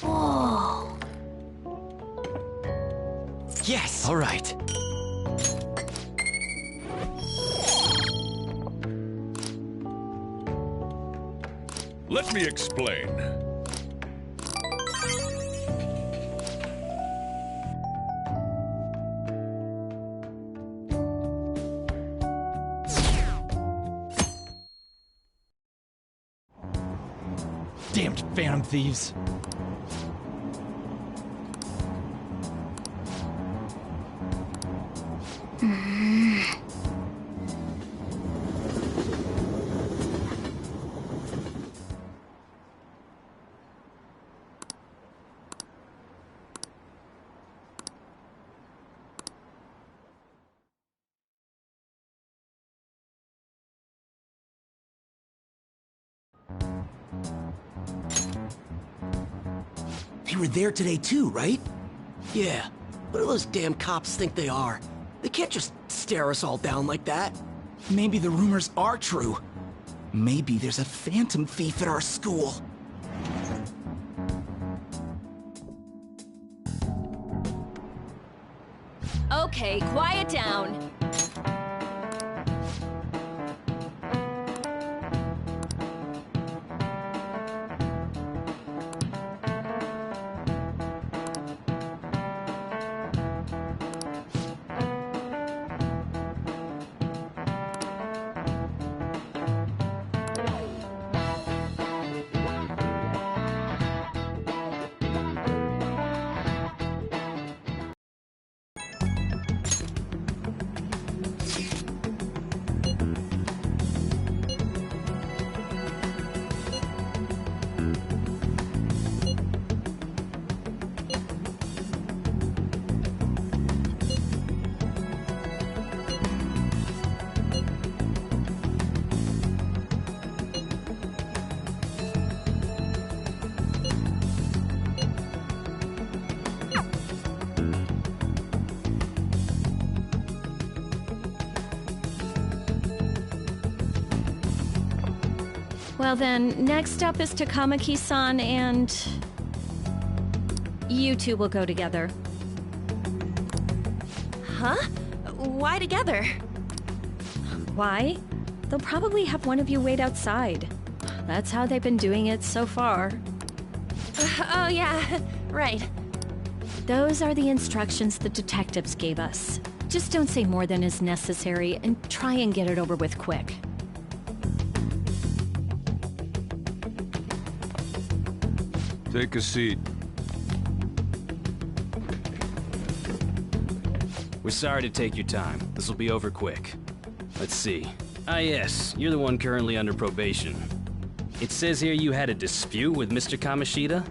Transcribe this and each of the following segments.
Whoa. Yes! All right. Let me explain. Damned phantom thieves. They were there today too, right? Yeah. What do those damn cops think they are? They can't just stare us all down like that. Maybe the rumors are true. Maybe there's a phantom thief at our school. Okay, quiet down. Well then, next up is Takamaki-san and... you two will go together. Huh? Why together? Why? They'll probably have one of you wait outside. That's how they've been doing it so far. Oh yeah, right. Those are the instructions the detectives gave us. Just don't say more than is necessary and try and get it over with quick. Take a seat. We're sorry to take your time. This will be over quick. Let's see. Ah yes, you're the one currently under probation. It says here you had a dispute with Mr. Kamoshida?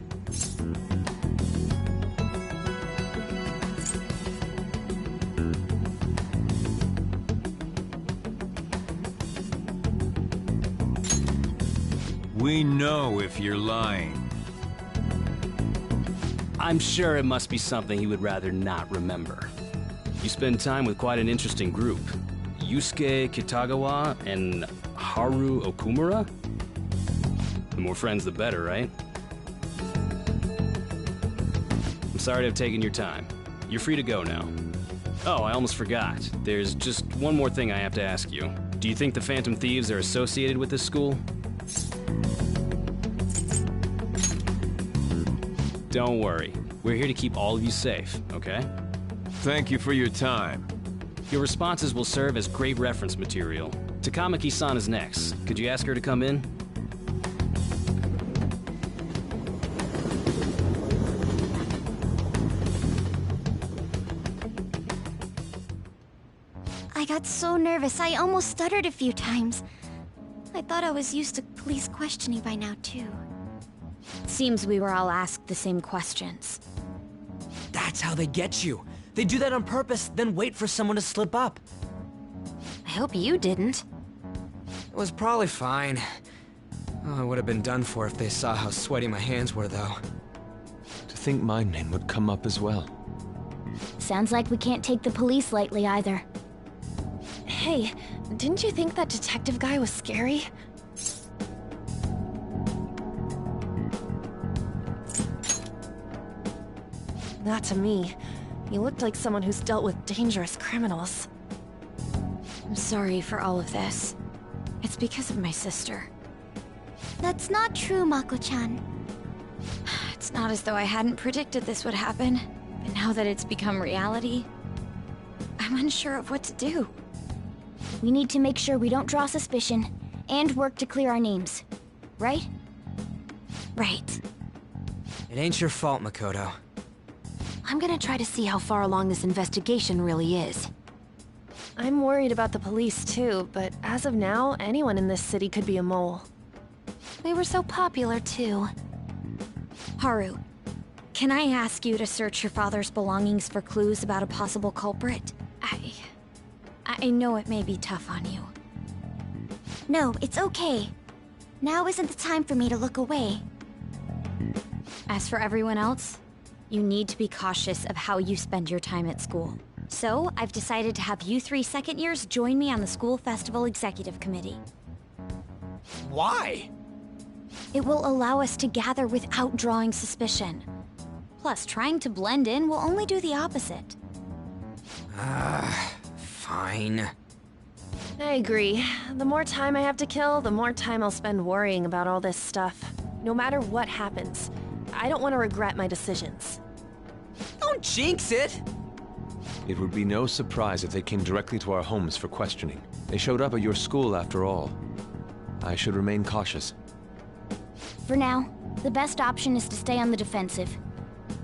We know if you're lying. I'm sure it must be something he would rather not remember. You spend time with quite an interesting group. Yusuke Kitagawa and Haru Okumura? The more friends, the better, right? I'm sorry to have taken your time. You're free to go now. Oh, I almost forgot. There's just one more thing I have to ask you. Do you think the Phantom Thieves are associated with this school? Don't worry. We're here to keep all of you safe, okay? Thank you for your time. Your responses will serve as great reference material. Takamaki-san is next. Could you ask her to come in? I got so nervous, I almost stuttered a few times. I thought I was used to police questioning by now, too. Seems we were all asked the same questions. That's how they get you. They do that on purpose, then wait for someone to slip up. I hope you didn't. It was probably fine. Oh, I would have been done for if they saw how sweaty my hands were, though. To think my name would come up as well. Sounds like we can't take the police lightly either. Hey, didn't you think that detective guy was scary? Not to me. You looked like someone who's dealt with dangerous criminals. I'm sorry for all of this. It's because of my sister. That's not true, Mako-chan. It's not as though I hadn't predicted this would happen, but now that it's become reality, I'm unsure of what to do. We need to make sure we don't draw suspicion, and work to clear our names. Right? Right. It ain't your fault, Makoto. I'm gonna try to see how far along this investigation really is. I'm worried about the police too, but as of now, anyone in this city could be a mole. We were so popular, too. Haru, can I ask you to search your father's belongings for clues about a possible culprit? I know it may be tough on you. No, it's okay. Now isn't the time for me to look away. As for everyone else, you need to be cautious of how you spend your time at school. So, I've decided to have you 3 second years join me on the School Festival Executive Committee. Why? It will allow us to gather without drawing suspicion. Plus, trying to blend in will only do the opposite. Fine. I agree. The more time I have to kill, the more time I'll spend worrying about all this stuff. No matter what happens, I don't want to regret my decisions. Don't jinx it! It would be no surprise if they came directly to our homes for questioning. They showed up at your school after all. I should remain cautious. For now, the best option is to stay on the defensive.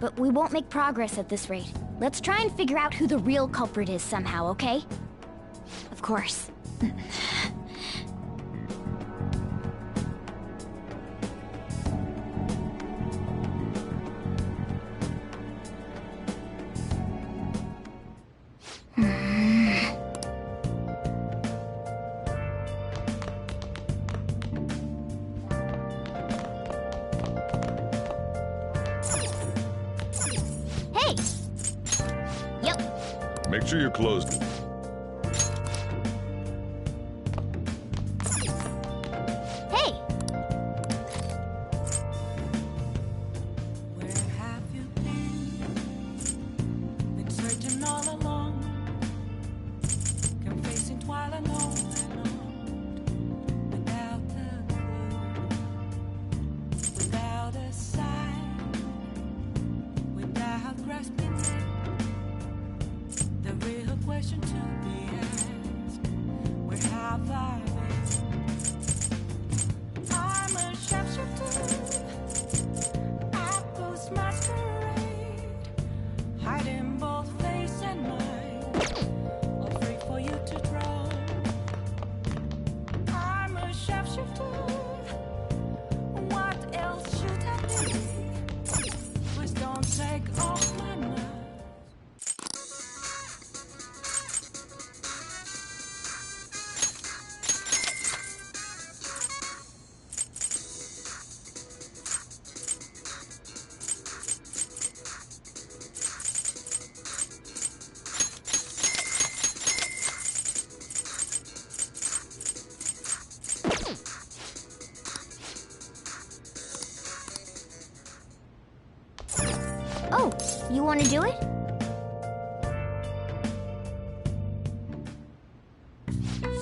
But we won't make progress at this rate. Let's try and figure out who the real culprit is somehow, okay? Of course. Hey! Make sure you're closed. Hey! Where have you been? Been searching all along, confessing while alone, without a clue, without a sign, without grasping it. The real question to be asked: where have I been? I'm a shapeshifter, apples masquerade, hiding both face and mind, all free for you to draw. I'm a shapeshifter, what else should I be? Please don't take off my mind. Oh, you want to do it?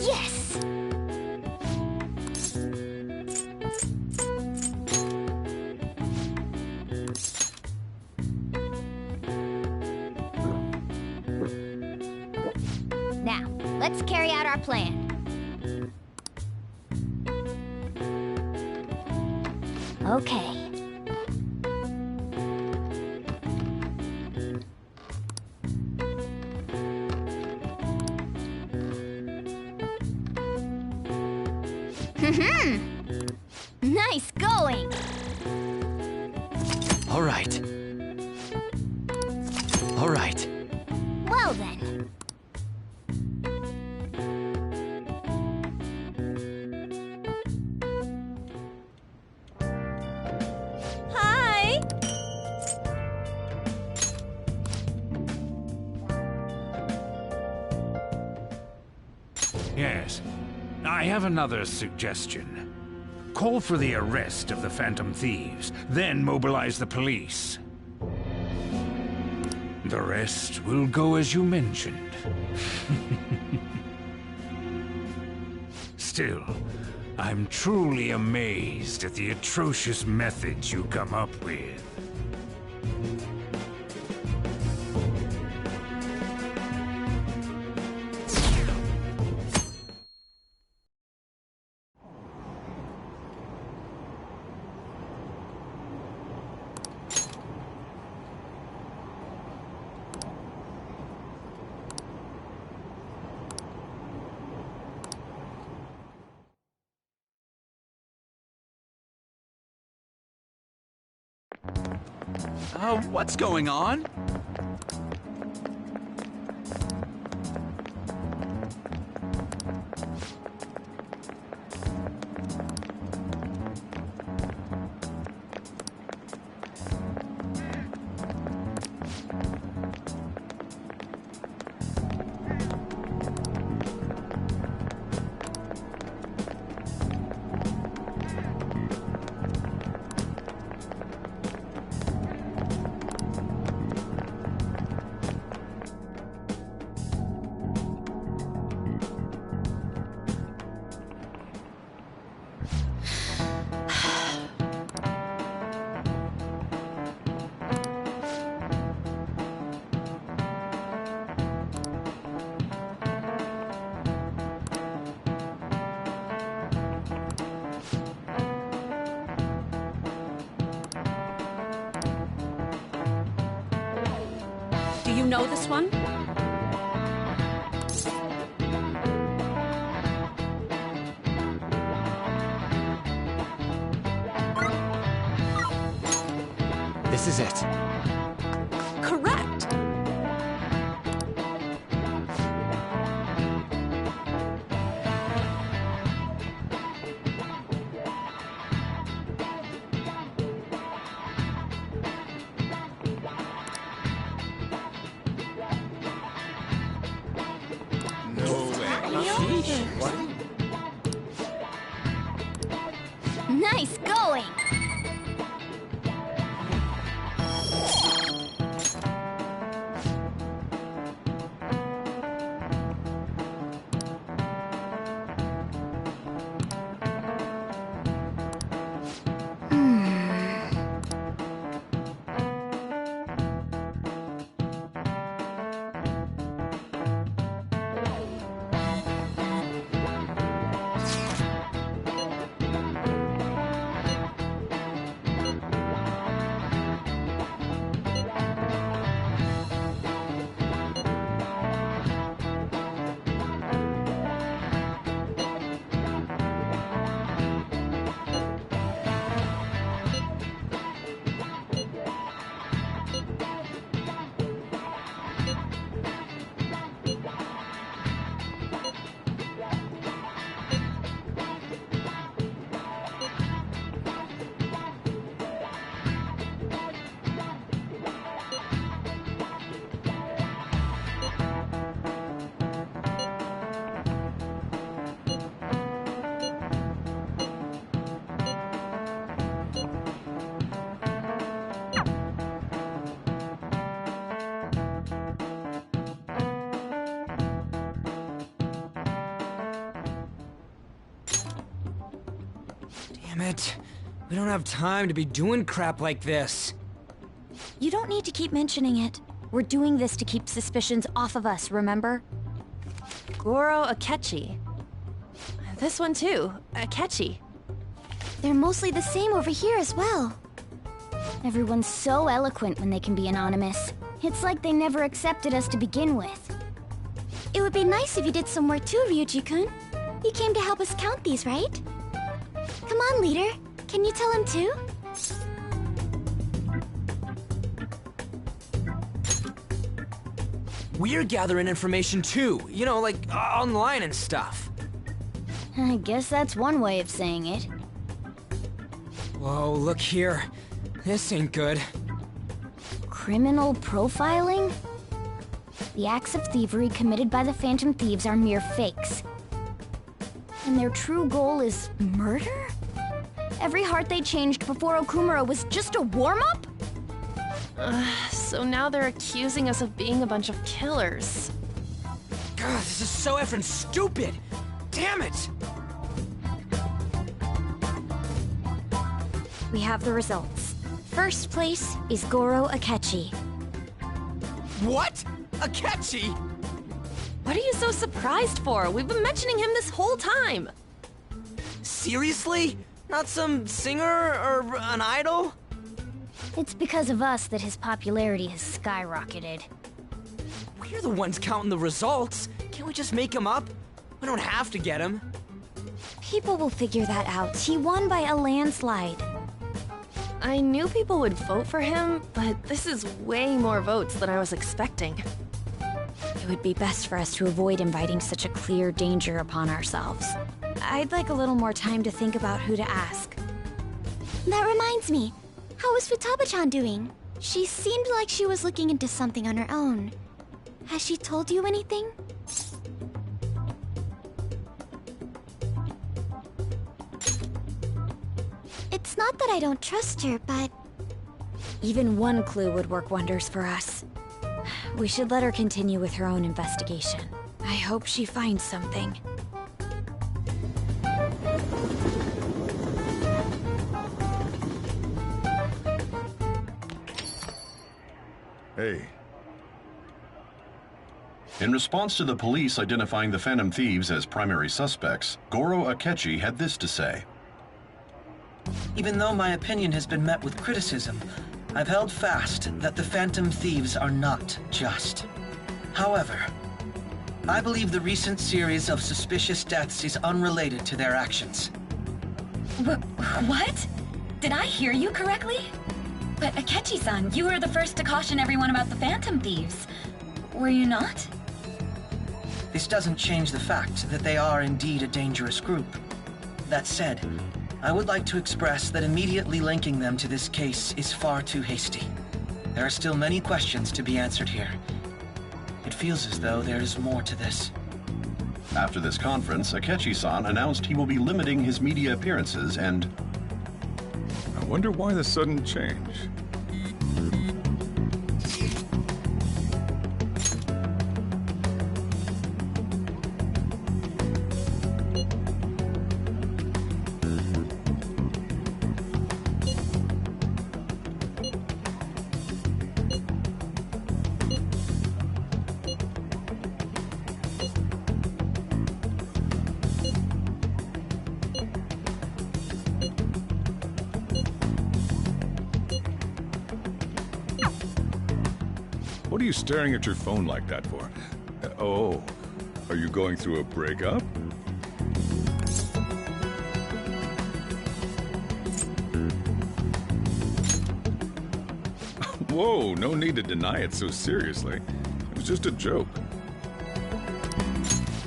Yes! Now, let's carry out our plan. Okay. Nice going! All right. All right. Well then. Hi! Yes. I have another suggestion. Call for the arrest of the Phantom Thieves, then mobilize the police. The rest will go as you mentioned. Still, I'm truly amazed at the atrocious methods you come up with. What's going on? Do you know this one? This is it. Correct! Nice going! Damn it. We don't have time to be doing crap like this. You don't need to keep mentioning it. We're doing this to keep suspicions off of us, remember? Goro Akechi. This one too, Akechi. They're mostly the same over here as well. Everyone's so eloquent when they can be anonymous. It's like they never accepted us to begin with. It would be nice if you did some work too, Ryuji-kun. You came to help us count these, right? Come on, leader. Can you tell him too? We're gathering information too, you know, like online and stuff. I guess that's one way of saying it. Whoa, look here. This ain't good. Criminal profiling? The acts of thievery committed by the Phantom Thieves are mere fakes. And their true goal is murder? Every heart they changed before Okumura was just a warm-up? So now they're accusing us of being a bunch of killers. God, this is so effing stupid! Damn it! We have the results. First place is Goro Akechi. What? Akechi? What are you so surprised for? We've been mentioning him this whole time. Seriously? Not some singer or an idol? It's because of us that his popularity has skyrocketed. We're the ones counting the results. Can't we just make him up? We don't have to get him. People will figure that out. He won by a landslide. I knew people would vote for him, but this is way more votes than I was expecting. It would be best for us to avoid inviting such a clear danger upon ourselves. I'd like a little more time to think about who to ask. That reminds me. How is Futaba-chan doing? She seemed like she was looking into something on her own. Has she told you anything? It's not that I don't trust her, but... Even one clue would work wonders for us. We should let her continue with her own investigation. I hope she finds something. Hey. In response to the police identifying the Phantom Thieves as primary suspects, Goro Akechi had this to say. Even though my opinion has been met with criticism, I've held fast that the Phantom Thieves are not just. However, I believe the recent series of suspicious deaths is unrelated to their actions. What? Did I hear you correctly? But Akechi-san, you were the first to caution everyone about the Phantom Thieves. Were you not? This doesn't change the fact that they are indeed a dangerous group. That said, I would like to express that immediately linking them to this case is far too hasty. There are still many questions to be answered here. It feels as though there is more to this. After this conference, Akechi-san announced he will be limiting his media appearances and... I wonder why the sudden change. What are you staring at your phone like that for? Oh, are you going through a breakup? Whoa, no need to deny it so seriously. It was just a joke.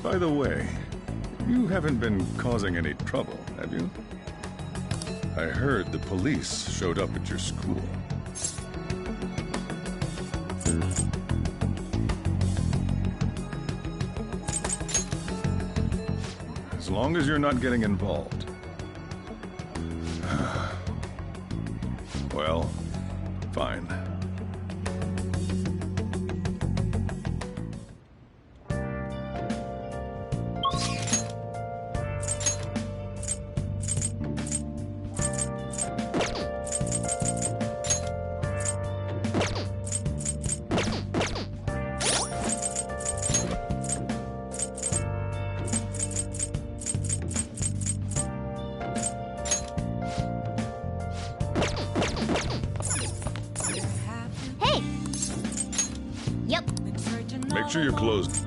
By the way, you haven't been causing any trouble, have you? I heard the police showed up at your school. As long as you're not getting involved. Well, fine. Make sure you're closed.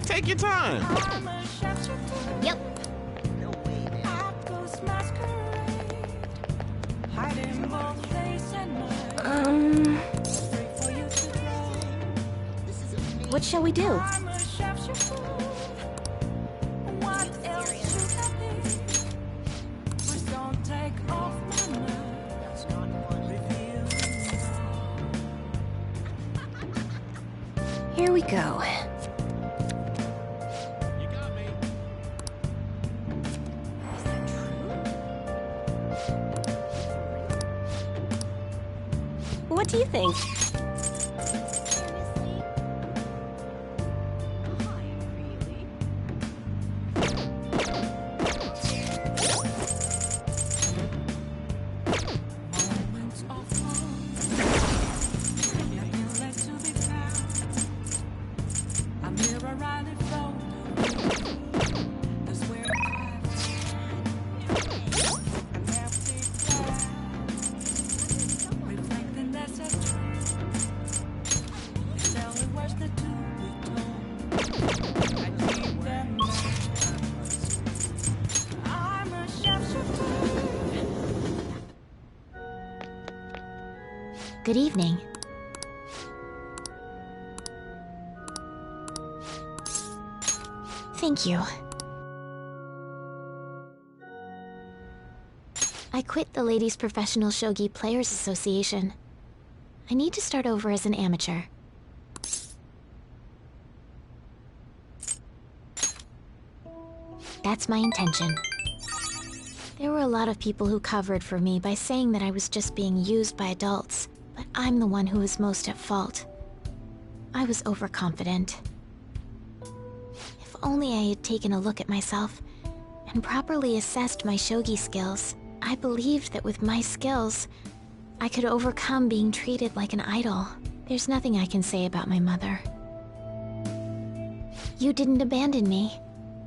Take your time. Yep. What shall we do? Here we go. What do you think? Good evening. Thank you. I quit the Ladies Professional Shogi Players Association. I need to start over as an amateur. That's my intention. There were a lot of people who covered for me by saying that I was just being used by adults, but I'm the one who was most at fault. I was overconfident. If only I had taken a look at myself and properly assessed my shogi skills, I believed that with my skills, I could overcome being treated like an idol. There's nothing I can say about my mother. You didn't abandon me,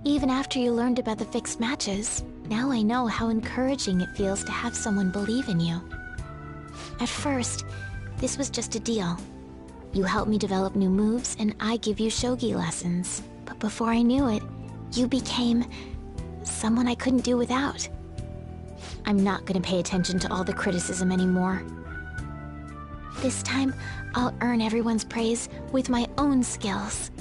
even after you learned about the fixed matches. Now I know how encouraging it feels to have someone believe in you. At first, this was just a deal. You help me develop new moves, and I give you shogi lessons. But before I knew it, you became someone I couldn't do without. I'm not gonna pay attention to all the criticism anymore. This time, I'll earn everyone's praise with my own skills.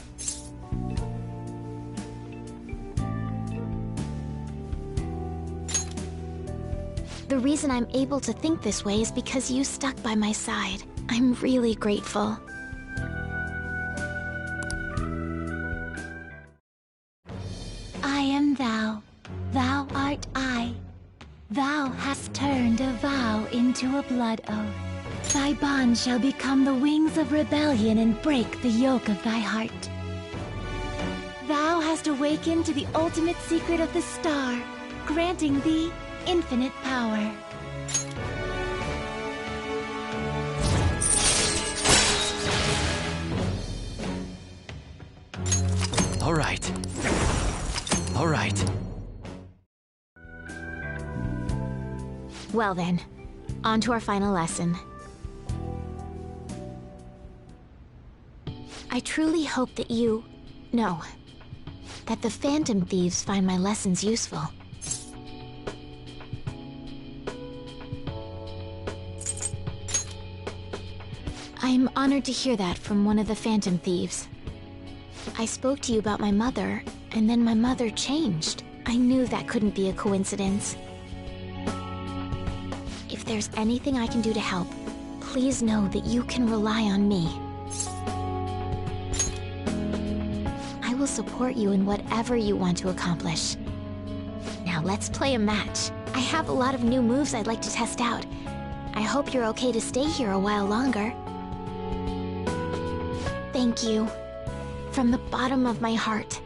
The reason I'm able to think this way is because you stuck by my side. I'm really grateful. I am thou. Thou art I. Thou hast turned a vow into a blood oath. Thy bond shall become the wings of rebellion and break the yoke of thy heart. Thou hast awakened to the ultimate secret of the star, granting thee infinite power. All right. All right. Well then, on to our final lesson. I truly hope that that the Phantom Thieves find my lessons useful. I'm honored to hear that from one of the Phantom Thieves. I spoke to you about my mother, and then my mother changed. I knew that couldn't be a coincidence. If there's anything I can do to help, please know that you can rely on me. I will support you in whatever you want to accomplish. Now let's play a match. I have a lot of new moves I'd like to test out. I hope you're okay to stay here a while longer. Thank you. From the bottom of my heart.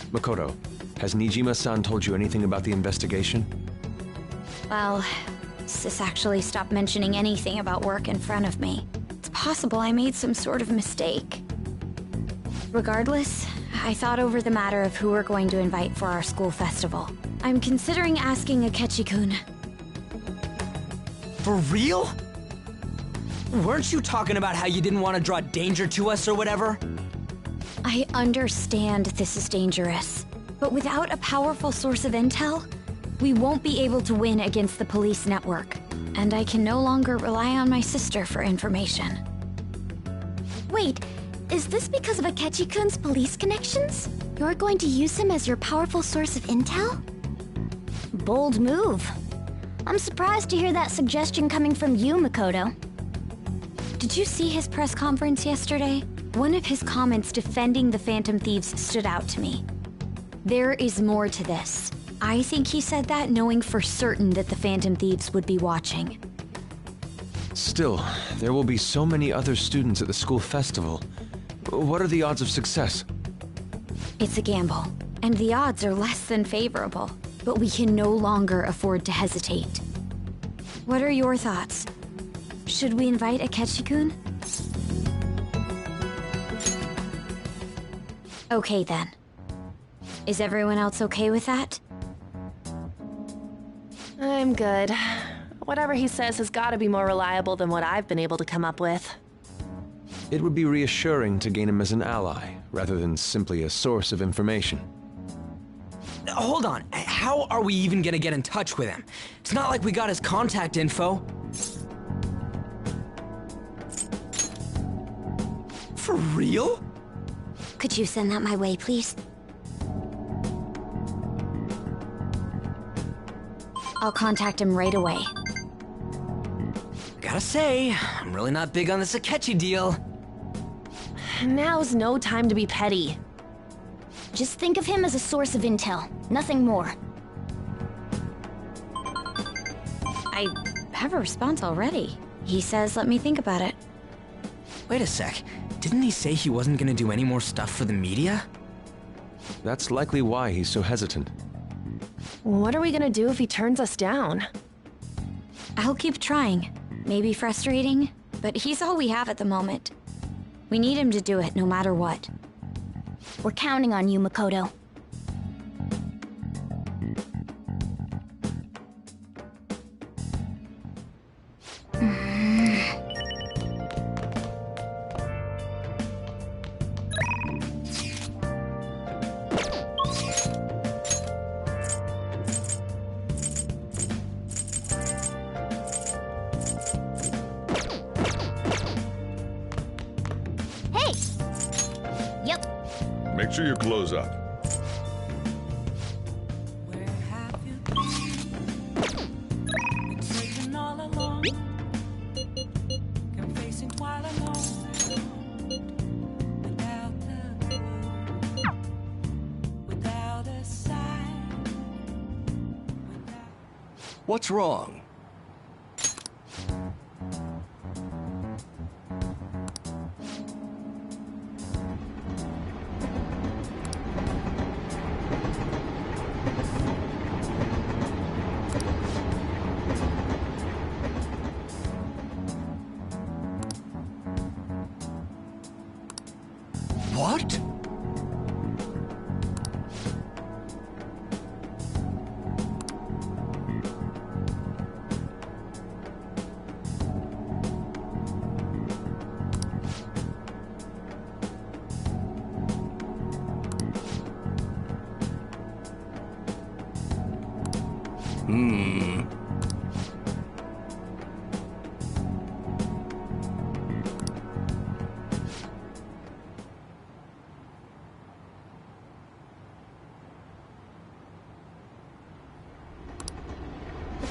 Makoto, has Nijima-san told you anything about the investigation? Well, Sis actually stopped mentioning anything about work in front of me. It's possible I made some sort of mistake. Regardless, I thought over the matter of who we're going to invite for our school festival. I'm considering asking Akechi-kun. For real? Weren't you talking about how you didn't want to draw danger to us or whatever? I understand this is dangerous, but without a powerful source of intel, we won't be able to win against the police network, and I can no longer rely on my sister for information. Wait, is this because of Akechi-kun's police connections? You're going to use him as your powerful source of intel? Bold move. I'm surprised to hear that suggestion coming from you, Makoto. Did you see his press conference yesterday? One of his comments defending the Phantom Thieves stood out to me. There is more to this. I think he said that knowing for certain that the Phantom Thieves would be watching. Still, there will be so many other students at the school festival. What are the odds of success? It's a gamble, and the odds are less than favorable, but we can no longer afford to hesitate. What are your thoughts? Should we invite Akechi-kun? Okay then. Is everyone else okay with that? I'm good. Whatever he says has got to be more reliable than what I've been able to come up with. It would be reassuring to gain him as an ally, rather than simply a source of information. Hold on, how are we even gonna get in touch with him? It's not like we got his contact info. For real? Could you send that my way, please? I'll contact him right away. Gotta say, I'm really not big on this Akechi deal. Now's no time to be petty. Just think of him as a source of intel, nothing more. I have a response already. He says let me think about it. Wait a sec, didn't he say he wasn't gonna do any more stuff for the media? That's likely why he's so hesitant. What are we gonna do if he turns us down? I'll keep trying. Maybe frustrating, but he's all we have at the moment. We need him to do it no matter what. We're counting on you, Makoto. Hey! Yep. Make sure you close up. What's wrong? What?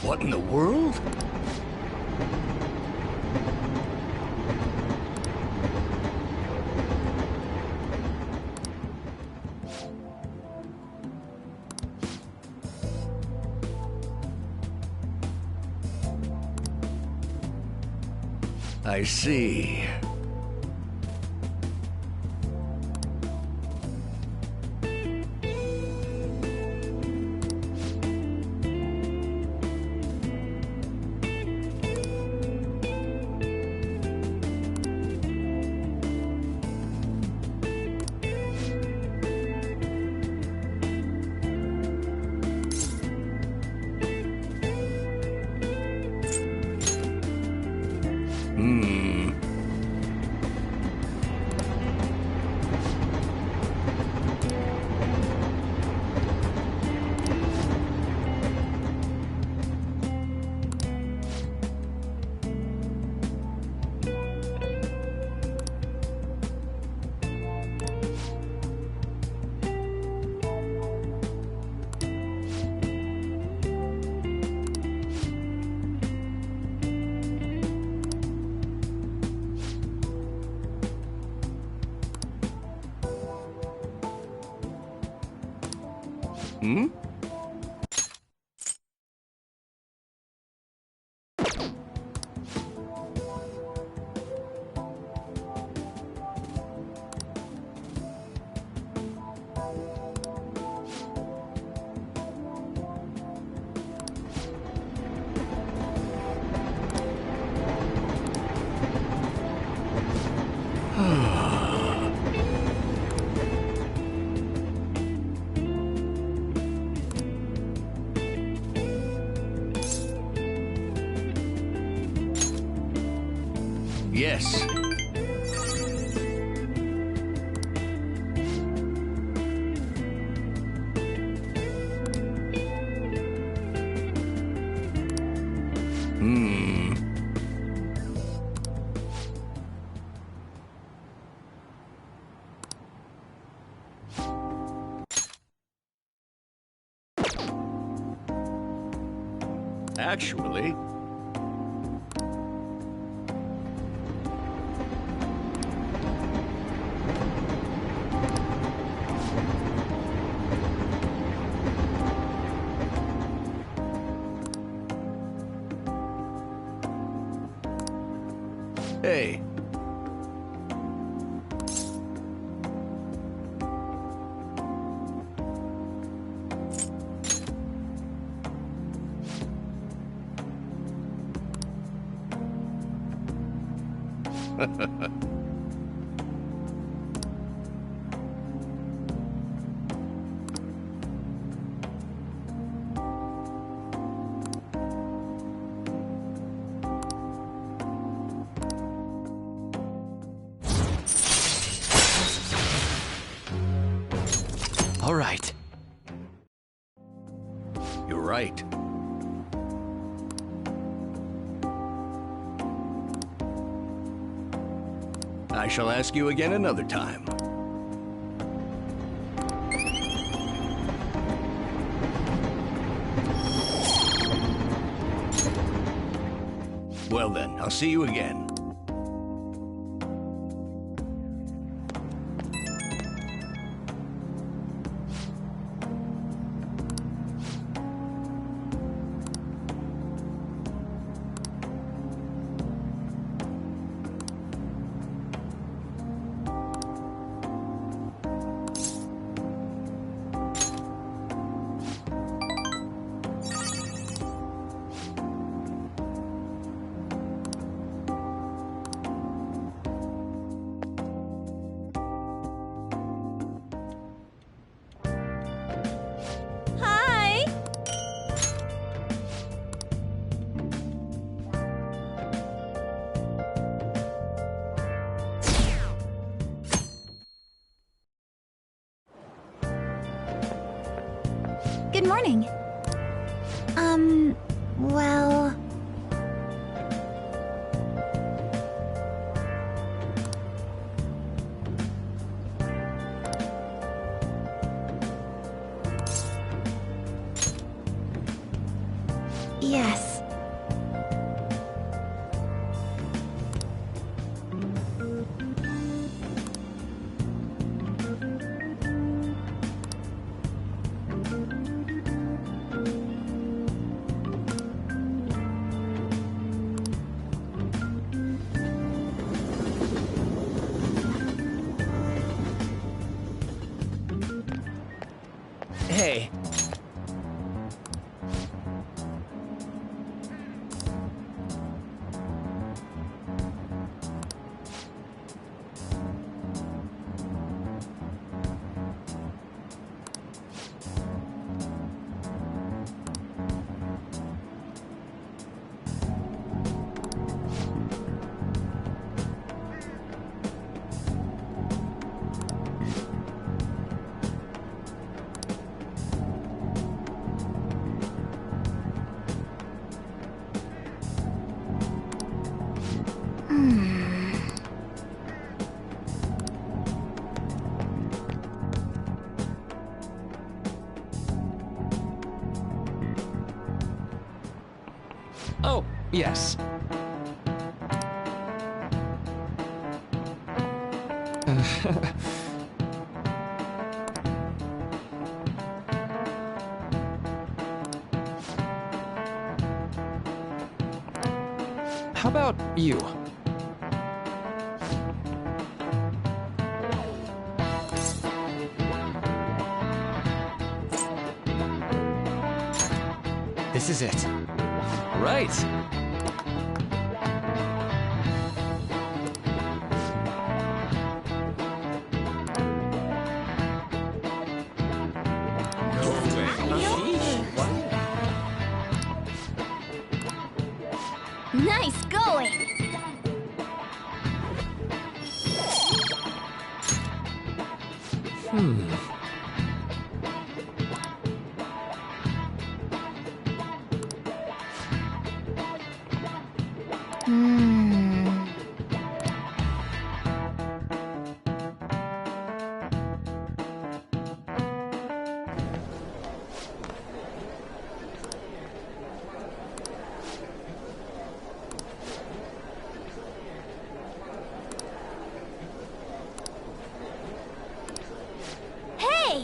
What in the world? I see. Hmm. Hmm? Yes. Hmm. Actually... Hey. All right. You're right. I shall ask you again another time. Well then, I'll see you again. Hi! Good morning. Well... Yes. Hey. Oh, yes. how about you? This is it. Right. Nice going! Hey!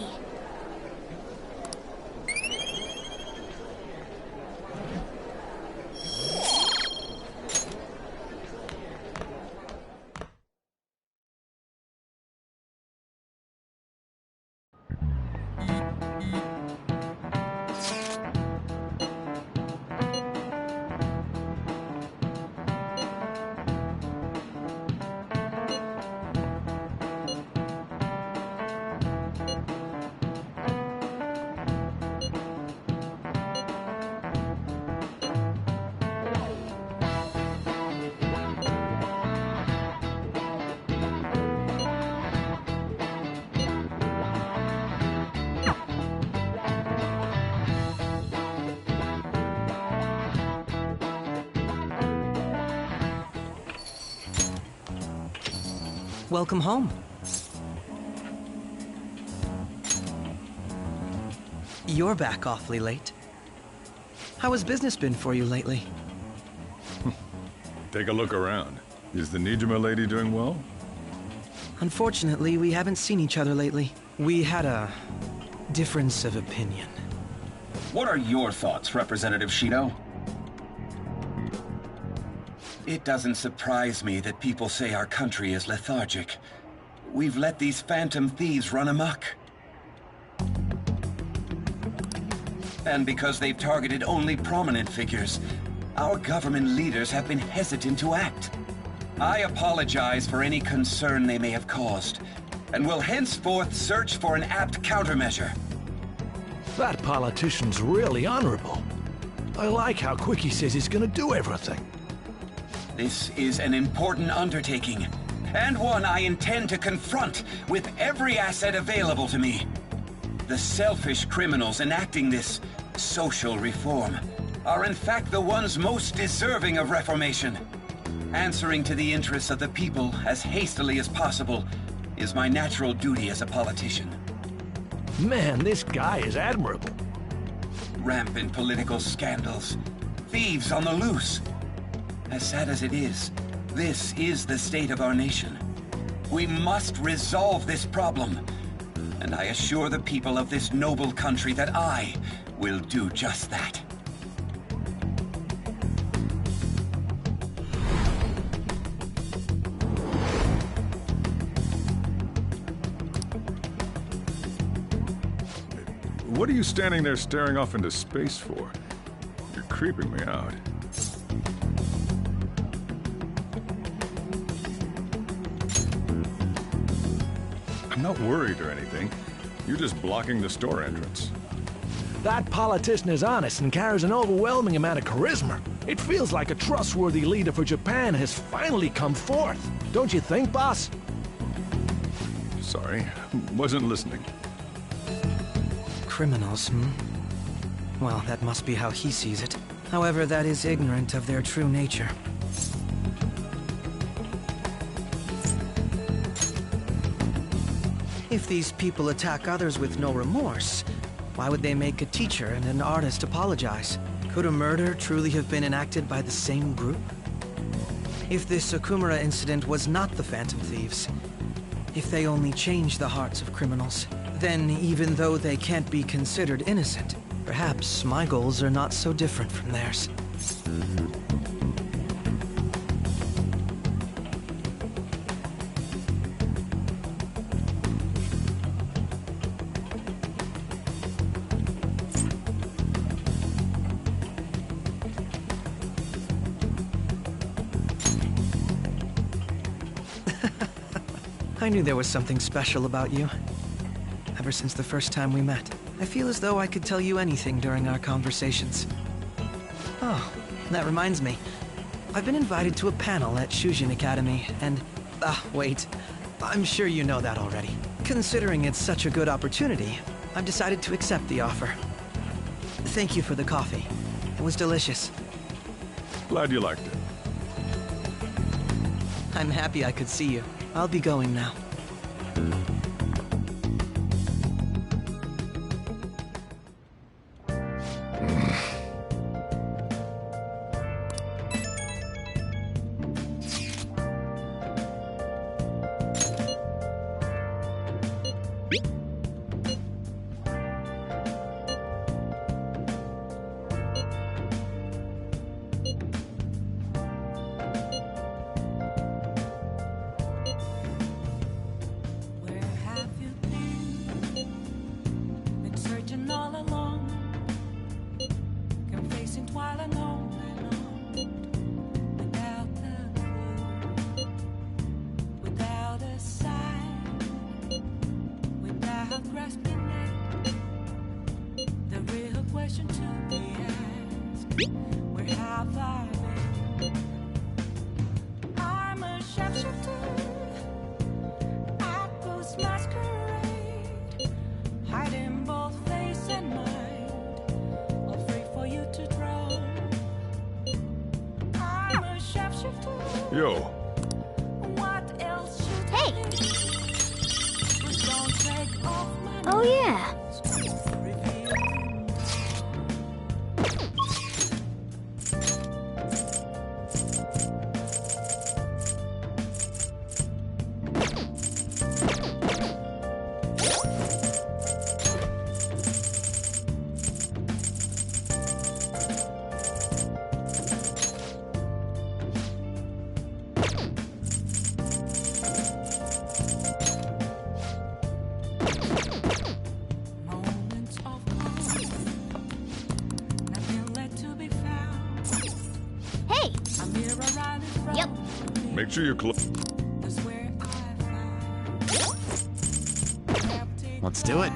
Welcome home. You're back awfully late. How has business been for you lately? Take a look around. Is the Nijima lady doing well? Unfortunately, we haven't seen each other lately. We had a difference of opinion. What are your thoughts, Representative Shido? It doesn't surprise me that people say our country is lethargic. We've let these phantom thieves run amok. And because they've targeted only prominent figures, our government leaders have been hesitant to act. I apologize for any concern they may have caused, and will henceforth search for an apt countermeasure. That politician's really honorable. I like how quick he says he's gonna do everything. This is an important undertaking, and one I intend to confront with every asset available to me. The selfish criminals enacting this social reform are in fact the ones most deserving of reformation. Answering to the interests of the people as hastily as possible is my natural duty as a politician. Man, this guy is admirable. Rampant political scandals, thieves on the loose. As sad as it is, this is the state of our nation. We must resolve this problem, and I assure the people of this noble country that I will do just that. What are you standing there staring off into space for? You're creeping me out. I'm not worried or anything. You're just blocking the store entrance. That politician is honest and carries an overwhelming amount of charisma. It feels like a trustworthy leader for Japan has finally come forth. Don't you think, boss? Sorry, wasn't listening. Criminals, Well, that must be how he sees it. However, that is ignorant of their true nature. If these people attack others with no remorse, why would they make a teacher and an artist apologize? Could a murder truly have been enacted by the same group? If this Okumura incident was not the Phantom Thieves, if they only changed the hearts of criminals, then even though they can't be considered innocent, perhaps my goals are not so different from theirs. I knew there was something special about you. Ever since the first time we met, I feel as though I could tell you anything during our conversations. Oh, that reminds me. I've been invited to a panel at Shujin Academy, and... wait. I'm sure you know that already. Considering it's such a good opportunity, I've decided to accept the offer. Thank you for the coffee. It was delicious. Glad you liked it. I'm happy I could see you. I'll be going now. Yo. Hey! Oh yeah. Make sure you're close. Let's do it.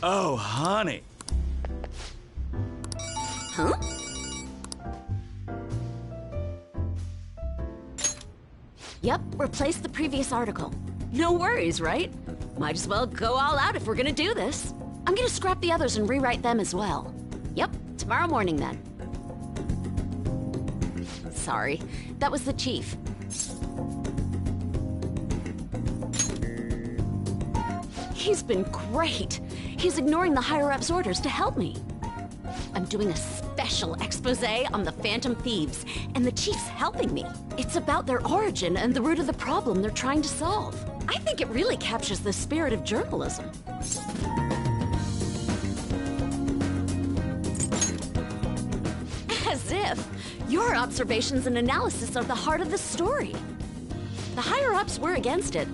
Oh, honey. Huh? Yep, replace the previous article. No worries, right? Might as well go all out if we're gonna do this. I'm gonna scrap the others and rewrite them as well. Yep, tomorrow morning then. Sorry, that was the chief. He's been great. He's ignoring the higher-ups' orders to help me. I'm doing a special expose on the Phantom Thieves, and the chief's helping me. It's about their origin and the root of the problem they're trying to solve. I think it really captures the spirit of journalism. As if. Your observations and analysis are the heart of the story. The higher-ups were against it,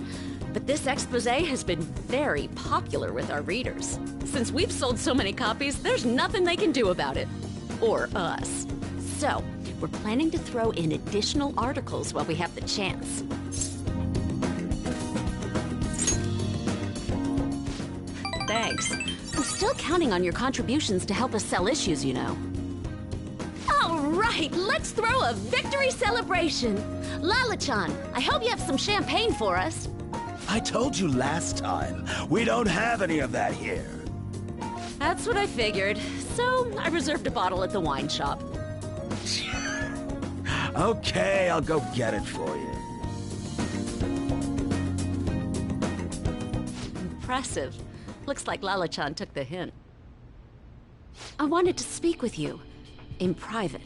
but this expose has been very popular with our readers. Since we've sold so many copies, there's nothing they can do about it. Or us. So, we're planning to throw in additional articles while we have the chance. Thanks. I'm still counting on your contributions to help us sell issues, you know. All right, let's throw a victory celebration. Lala-chan, I hope you have some champagne for us. I told you last time, we don't have any of that here. That's what I figured. So, I reserved a bottle at the wine shop. Okay, I'll go get it for you. Impressive. Looks like Lala-chan took the hint. I wanted to speak with you. In private.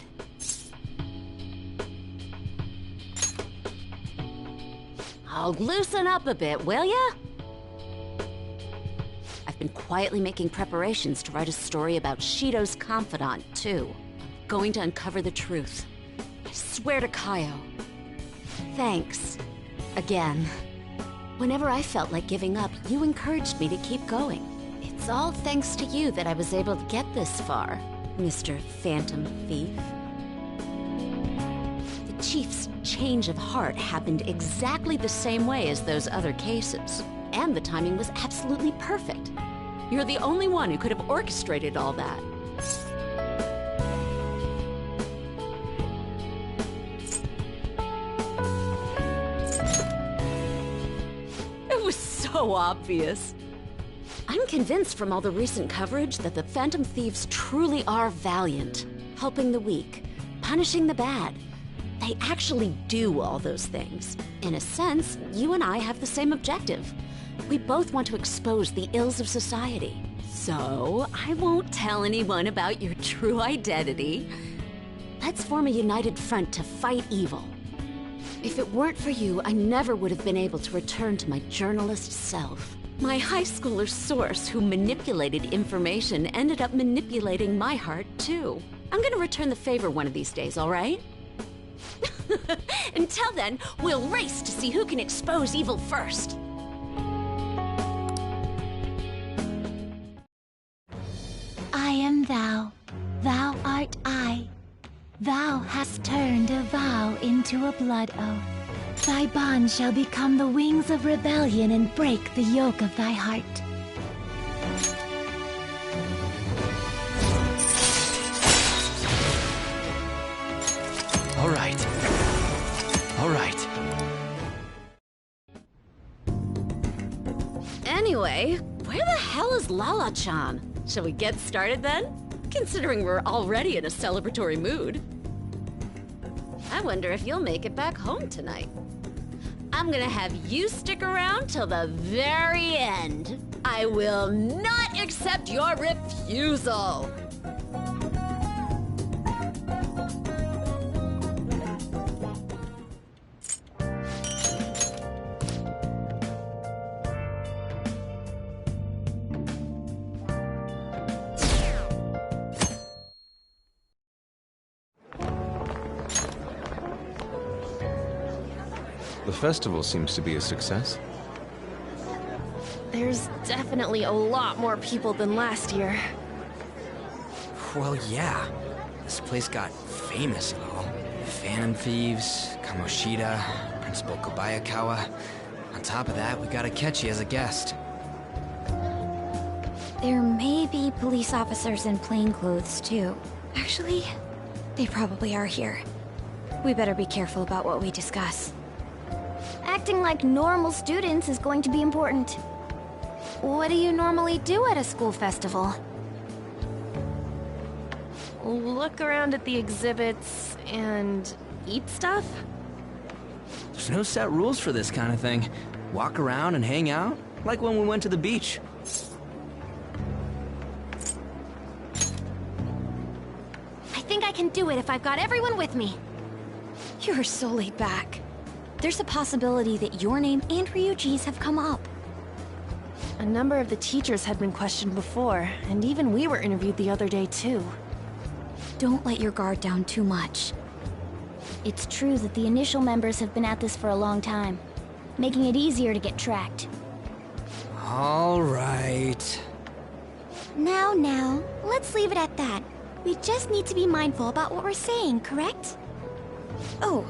Oh, loosen up a bit, will ya? I've been quietly making preparations to write a story about Shido's confidant, too. Going to uncover the truth. I swear to Kaio. Thanks. Again. Whenever I felt like giving up, you encouraged me to keep going. It's all thanks to you that I was able to get this far, Mr. Phantom Thief. The Chief's change of heart happened exactly the same way as those other cases, and the timing was absolutely perfect. You're the only one who could have orchestrated all that. It was so obvious. I'm convinced from all the recent coverage that the Phantom Thieves truly are valiant, helping the weak, punishing the bad. They actually do all those things. In a sense, you and I have the same objective. We both want to expose the ills of society. So, I won't tell anyone about your true identity. Let's form a united front to fight evil. If it weren't for you, I never would have been able to return to my journalist self. My high schooler source who manipulated information ended up manipulating my heart, too. I'm gonna return the favor one of these days, all right? Until then, we'll race to see who can expose evil first. I am thou, thou art I. Thou hast turned a vow into a blood oath. Thy bond shall become the wings of rebellion and break the yoke of thy heart. All right. All right. Anyway, where the hell is Lala-chan? Shall we get started then? Considering we're already in a celebratory mood. I wonder if you'll make it back home tonight. I'm gonna have you stick around till the very end. I will not accept your refusal. The festival seems to be a success. There's definitely a lot more people than last year. Well, yeah. This place got famous, though. Phantom Thieves, Kamoshida, Principal Kobayakawa. On top of that, we got Akechi as a guest. There may be police officers in plainclothes, too. Actually, they probably are here. We better be careful about what we discuss. Acting like normal students is going to be important. What do you normally do at a school festival? Look around at the exhibits and eat stuff? There's no set rules for this kind of thing. Walk around and hang out, like when we went to the beach. I think I can do it if I've got everyone with me. You're so laid back. There's a possibility that your name and Ryuji's have come up. A number of the teachers had been questioned before, and even we were interviewed the other day too. Don't let your guard down too much. It's true that the initial members have been at this for a long time, making it easier to get tracked. All right. Now, let's leave it at that. We just need to be mindful about what we're saying, correct? Oh,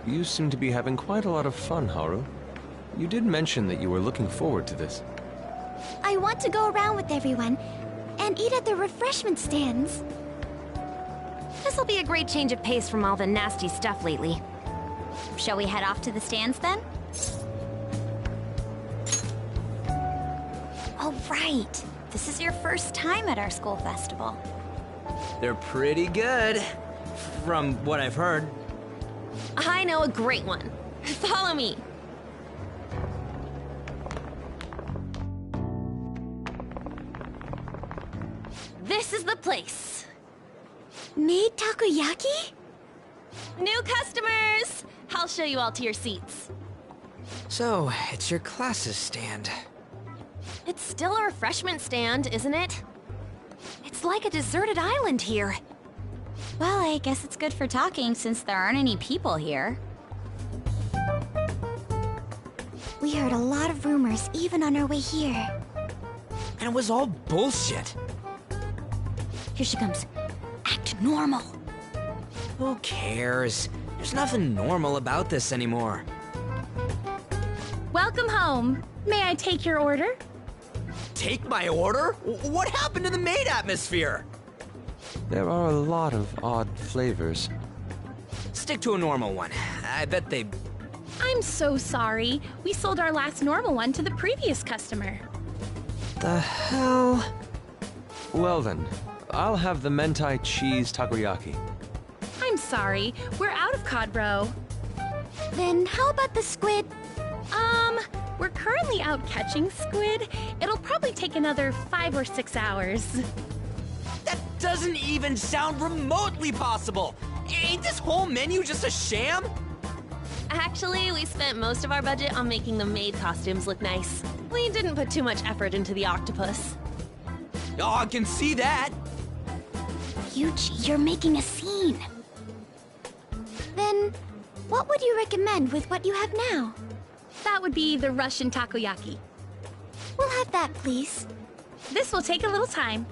You seem to be having quite a lot of fun, Haru. You did mention that you were looking forward to this. I want to go around with everyone and eat at the refreshment stands. This'll be a great change of pace from all the nasty stuff lately. Shall we head off to the stands then? Oh, right. This is your first time at our school festival. They're pretty good, from what I've heard. I know a great one. Follow me. This is the place. Made takoyaki? New customers! I'll show you all to your seats. So, it's your class's stand. It's still a refreshment stand, isn't it? It's like a deserted island here. Well, I guess it's good for talking since there aren't any people here. We heard a lot of rumors even on our way here. And it was all bullshit. Here she comes. Act normal. Who cares? There's nothing normal about this anymore. Welcome home. May I take your order? Take my order? What happened to the maid atmosphere? There are a lot of odd flavors. Stick to a normal one. I bet they... I'm so sorry. We sold our last normal one to the previous customer. The hell? Well then, I'll have the mentai cheese takoyaki. I'm sorry. We're out of cod roe. Then how about the squid? We're currently out catching squid. It'll probably take another 5 or 6 hours. That doesn't even sound remotely possible! Ain't this whole menu just a sham? Actually, we spent most of our budget on making the maid costumes look nice. We didn't put too much effort into the octopus. Oh, I can see that! Yuji, you're making a scene. Then, what would you recommend with what you have now? That would be the Russian takoyaki. We'll have that, please. This will take a little time.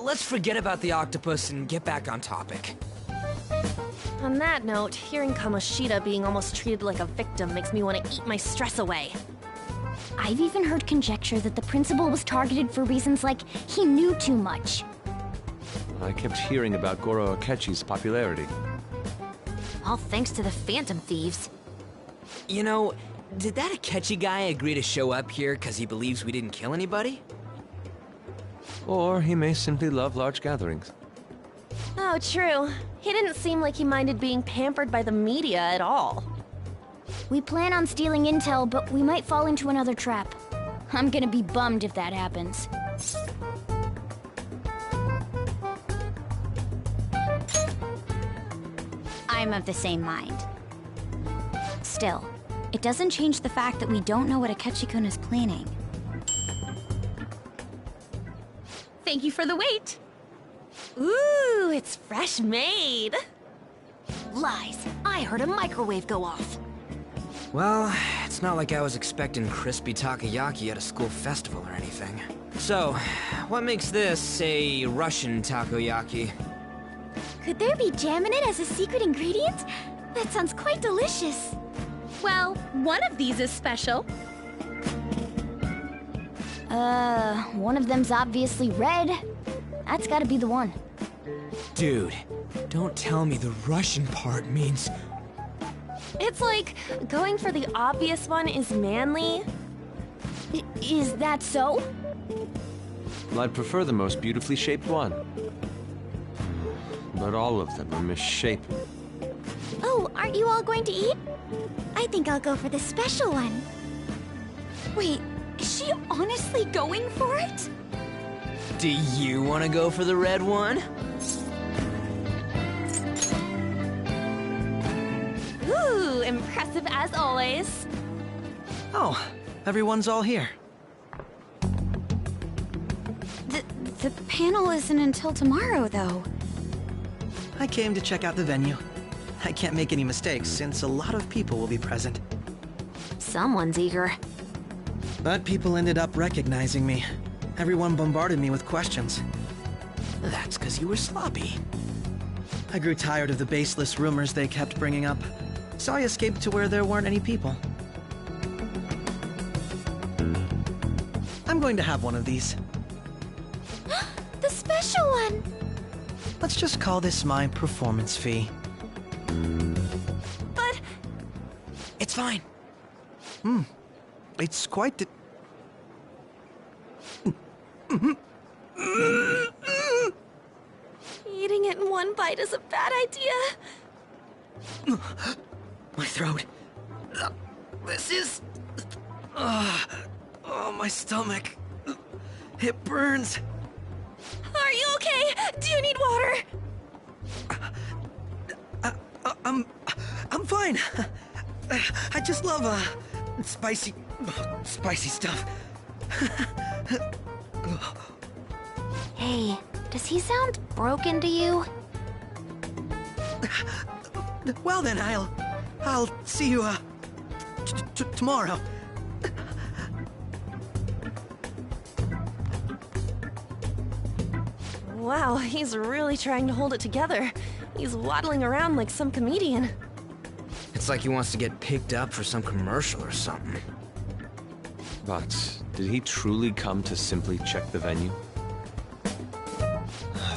Let's forget about the octopus and get back on topic. On that note, hearing Kamoshida being almost treated like a victim makes me want to eat my stress away. I've even heard conjecture that the principal was targeted for reasons like he knew too much. I kept hearing about Goro Akechi's popularity. All thanks to the Phantom Thieves. You know, did that Akechi guy agree to show up here because he believes we didn't kill anybody? Or he may simply love large gatherings. Oh, true. He didn't seem like he minded being pampered by the media at all. We plan on stealing intel, but we might fall into another trap. I'm gonna be bummed if that happens. I'm of the same mind. Still, it doesn't change the fact that we don't know what Akechi-kun is planning. Thank you for the wait. Ooh, it's fresh made. Lies. I heard a microwave go off. Well, it's not like I was expecting crispy takoyaki at a school festival or anything. So, what makes this a Russian takoyaki? Could there be jam in it as a secret ingredient? That sounds quite delicious. Well, one of these is special. One of them's obviously red. That's gotta be the one. Dude, don't tell me the Russian part means... It's like, going for the obvious one is manly. Is that so? Well, I'd prefer the most beautifully shaped one. But all of them are misshapen. Oh, aren't you all going to eat? I think I'll go for the special one. Wait, is she honestly going for it? Do you want to go for the red one? Ooh, impressive as always. Oh, everyone's all here. The panel isn't until tomorrow, though. I came to check out the venue. I can't make any mistakes since a lot of people will be present. Someone's eager. But people ended up recognizing me. Everyone bombarded me with questions. That's because you were sloppy. I grew tired of the baseless rumors they kept bringing up, so I escaped to where there weren't any people. I'm going to have one of these. The special one! Let's just call this my performance fee. But... It's fine. It's quite the... Eating it in one bite is a bad idea. My throat. This is... oh, my stomach. It burns. Are you okay? Do you need water? I'm fine. I just love, spicy stuff. Hey, Does he sound broken to you? Well then, I'll see you, tomorrow. Wow, he's really trying to hold it together. He's waddling around like some comedian. It's like he wants to get picked up for some commercial or something. But did he truly come to simply check the venue?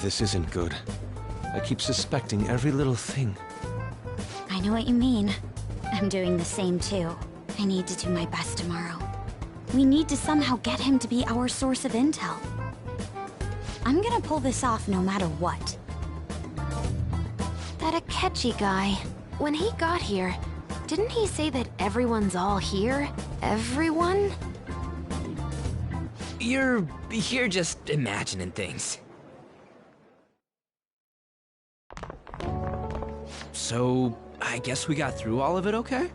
This isn't good. I keep suspecting every little thing. I know what you mean. I'm doing the same too. I need to do my best tomorrow. We need to somehow get him to be our source of intel. I'm gonna pull this off no matter what. That Akechi guy, when he got here, didn't he say that everyone's all here? Everyone? You're just imagining things. So, I guess we got through all of it okay?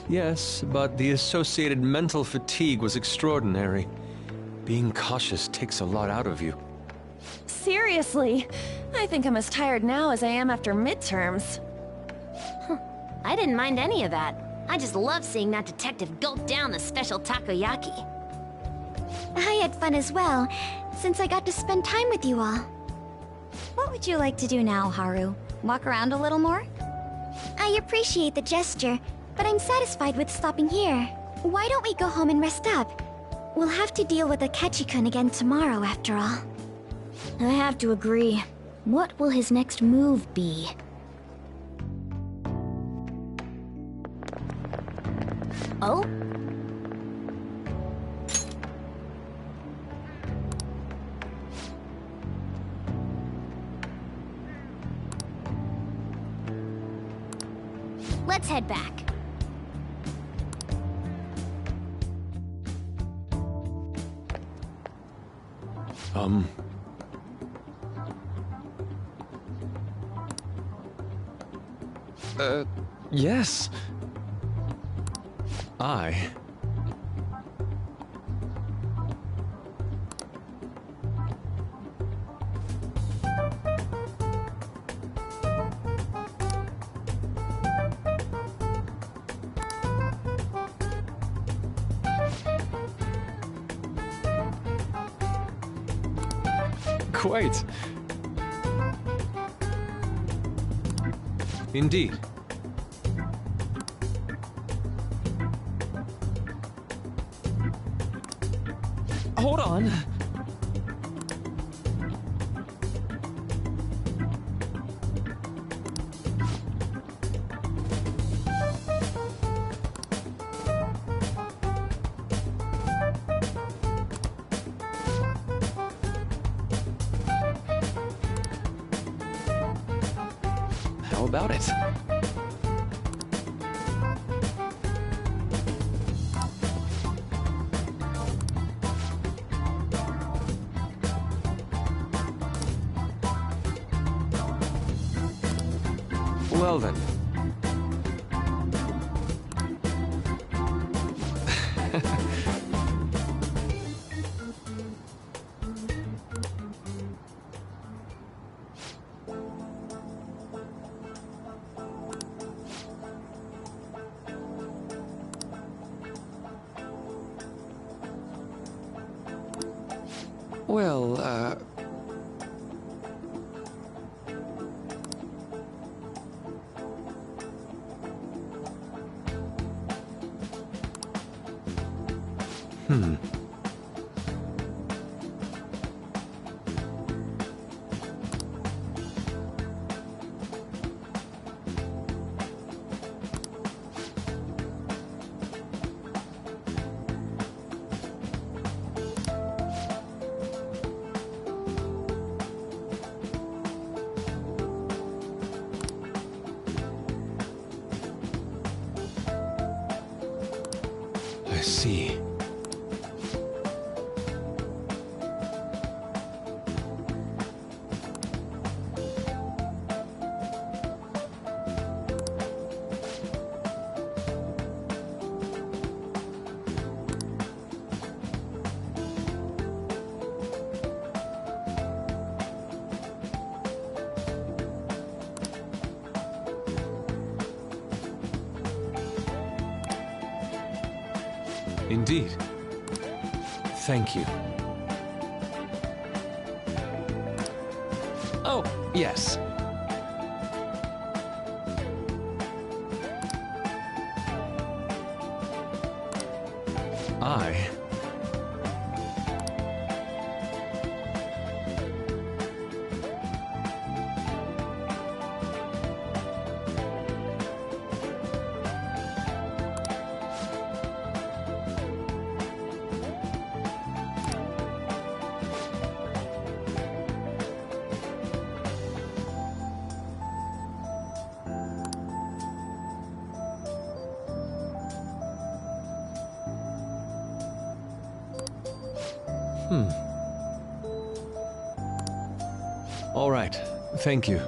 Yes, but the associated mental fatigue was extraordinary. Being cautious takes a lot out of you. Seriously, I think I'm as tired now as I am after midterms. I didn't mind any of that. I just love seeing that detective gulp down the special takoyaki. I had fun as well, since I got to spend time with you all. What would you like to do now, Haru? Walk around a little more? I appreciate the gesture, but I'm satisfied with stopping here. Why don't we go home and rest up? We'll have to deal with Akechi-kun again tomorrow, after all. I have to agree. What will his next move be? Oh? Let's head back. Yes. Quite. Indeed. Hold on. How about it? Well then. Well, I see. Indeed. Thank you. Oh, yes. I... All right. Thank you.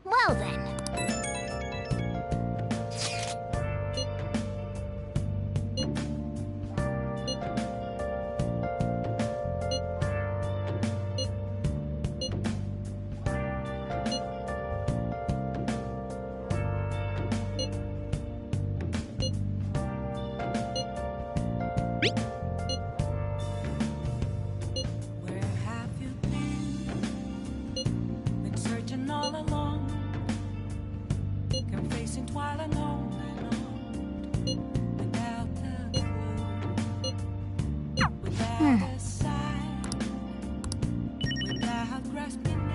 Well then.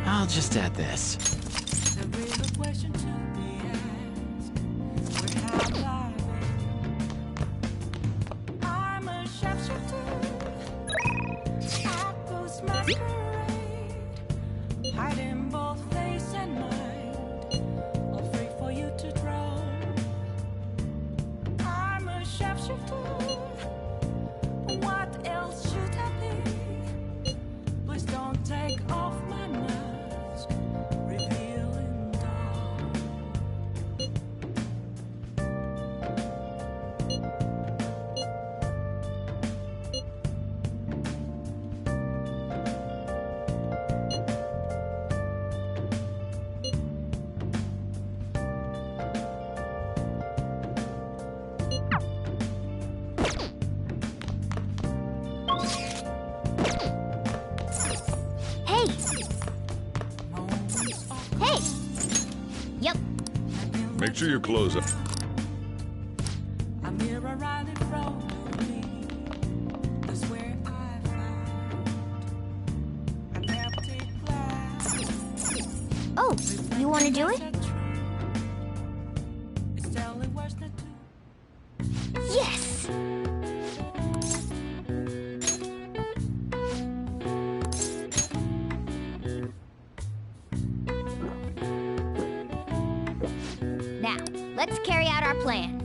I'll just add this. Hiding both face and mind, all free for you to draw. I'm a sharpshooter. What else should I be? Please don't take off my mask, revealing dark. Make sure you close up. I'm here around in front of me. That's where I found an empty glass. Oh, you want to do it? It's telling words not to. Yes! Now, let's carry out our plan.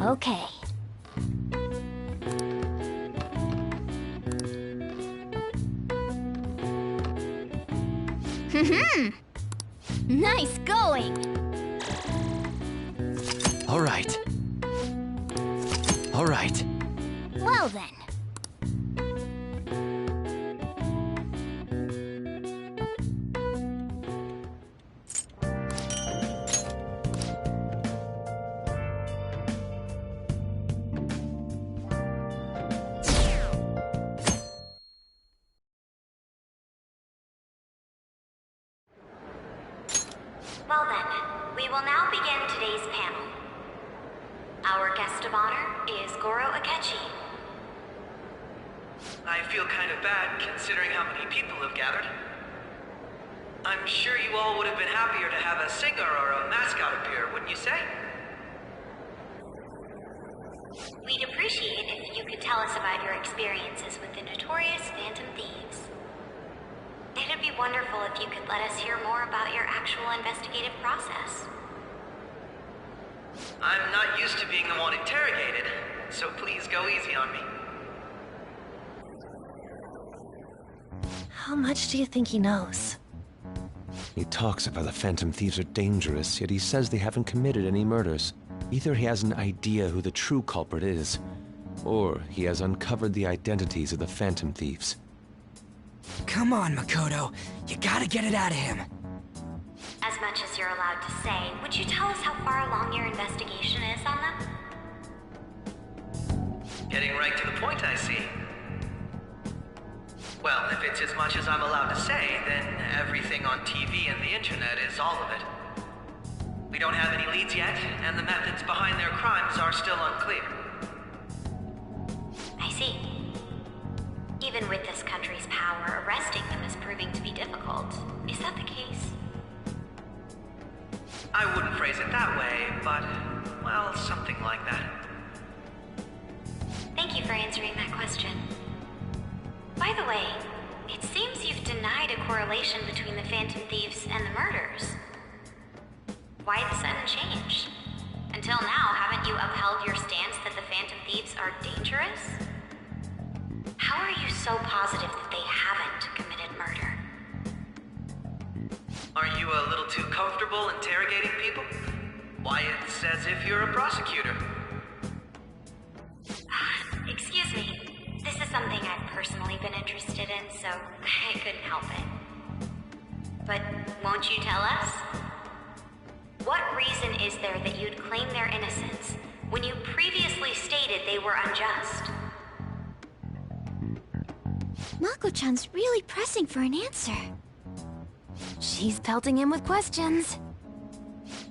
Okay. Nice going! All right. All right. Well then. Well then, we will now begin today's panel. Our guest of honor is Goro Akechi. I feel kind of bad considering how many people have gathered. I'm sure you all would have been happier to have a singer or a mascot appear, wouldn't you say? We'd appreciate if you could tell us about your experiences with the notorious Phantom Thieves. It'd be wonderful if you could let us hear more about your actual investigative process. I'm not used to being the one interrogated, so please go easy on me. How much do you think he knows? He talks about the Phantom Thieves are dangerous, yet he says they haven't committed any murders. Either he has an idea who the true culprit is, or he has uncovered the identities of the Phantom Thieves. Come on, Makoto. You gotta get it out of him. As much as you're allowed to say, would you tell us how far along your investigation is on them? Getting right to the point, I see. Well, if it's as much as I'm allowed to say, then everything on TV and the internet is all of it. We don't have any leads yet, and the methods behind their crimes are still unclear. I see. Even with this country's power, arresting them is proving to be difficult. Is that the case? I wouldn't phrase it that way, but, well, something like that. Thank you for answering that question. By the way, it seems you've denied a correlation between the Phantom Thieves and the murders. Why the sudden change? Until now, haven't you upheld your stance that the Phantom Thieves are dangerous? How are you so positive that they haven't committed murder? Are you a little too comfortable interrogating people? Why, it's as if you're a prosecutor. Excuse me. This is something I've personally been interested in, so I couldn't help it. But won't you tell us? What reason is there that you'd claim their innocence when you previously stated they were unjust? Mako-chan's really pressing for an answer. She's pelting him with questions.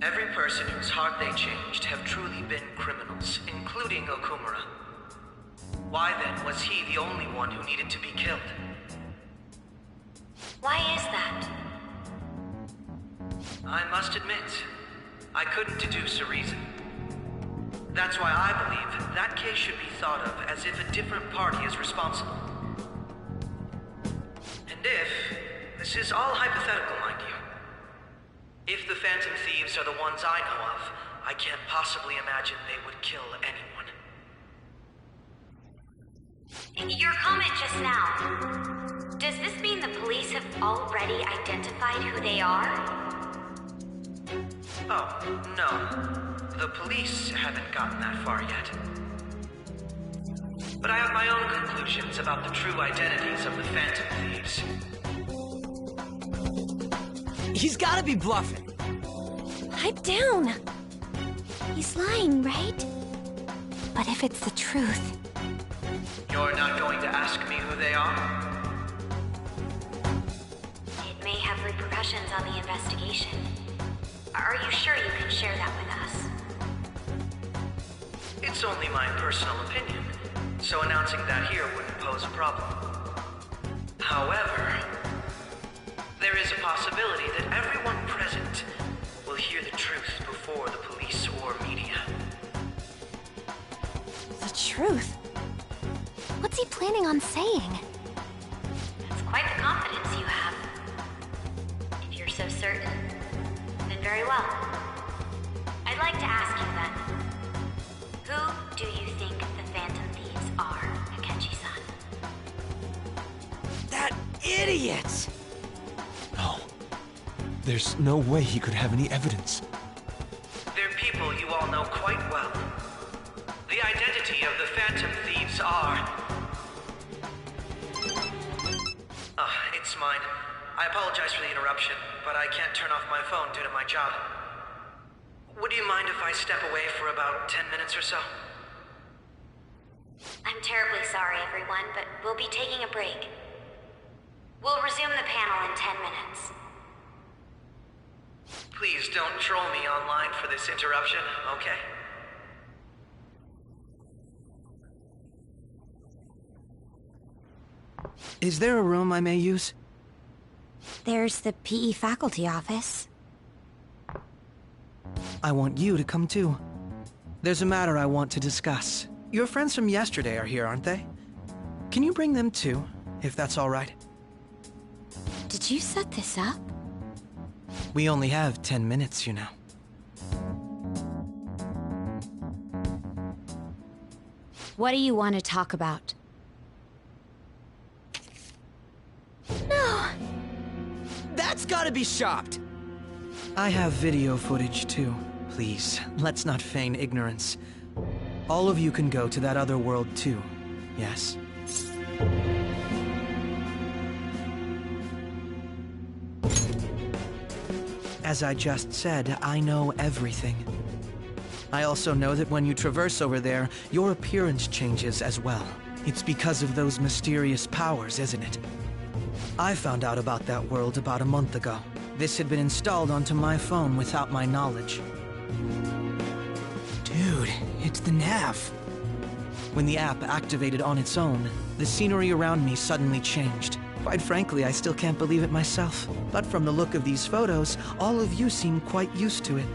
Every person whose heart they changed have truly been criminals, including Okumura. Why then was he the only one who needed to be killed? Why is that? I must admit, I couldn't deduce a reason. That's why I believe that case should be thought of as if a different party is responsible. And this is all hypothetical, mind you. If the Phantom Thieves are the ones I know of, I can't possibly imagine they would kill anyone. Your comment just now, does this mean the police have already identified who they are? Oh, no. The police haven't gotten that far yet. But I have my own conclusions about the true identities of the Phantom Thieves. He's gotta be bluffing. Pipe down. He's lying, right? But if it's the truth... You're not going to ask me who they are? It may have repercussions on the investigation. Are you sure you can share that with us? It's only my personal opinion, so announcing that here wouldn't pose a problem. However, there is a possibility that everyone present will hear the truth before the police or media. The truth? What's he planning on saying? That's quite the confidence you have. If you're so certain, then very well. I'd like to ask you then, who do you think the Phantom Thieves are, Akechi-san? That idiot! No. There's no way he could have any evidence. They're people you all know quite well. The identity of the Phantom Thieves are... it's mine. I apologize for the interruption, but I can't turn off my phone due to my job. Would you mind if I step away for about 10 minutes or so? I'm terribly sorry, everyone, but we'll be taking a break. We'll resume the panel in 10 minutes. Please don't troll me online for this interruption, okay? Is there a room I may use? There's the PE faculty office. I want you to come too. There's a matter I want to discuss. Your friends from yesterday are here, aren't they? Can you bring them too, if that's all right? Did you set this up? We only have 10 minutes, you know. What do you want to talk about? No! That's gotta be shopped! I have video footage too. Please, let's not feign ignorance. All of you can go to that other world too, yes? As I just said, I know everything. I also know that when you traverse over there, your appearance changes as well. It's because of those mysterious powers, isn't it? I found out about that world about a month ago. This had been installed onto my phone without my knowledge. Dude, it's the nav. When the app activated on its own, the scenery around me suddenly changed. Quite frankly, I still can't believe it myself. But from the look of these photos, all of you seem quite used to it.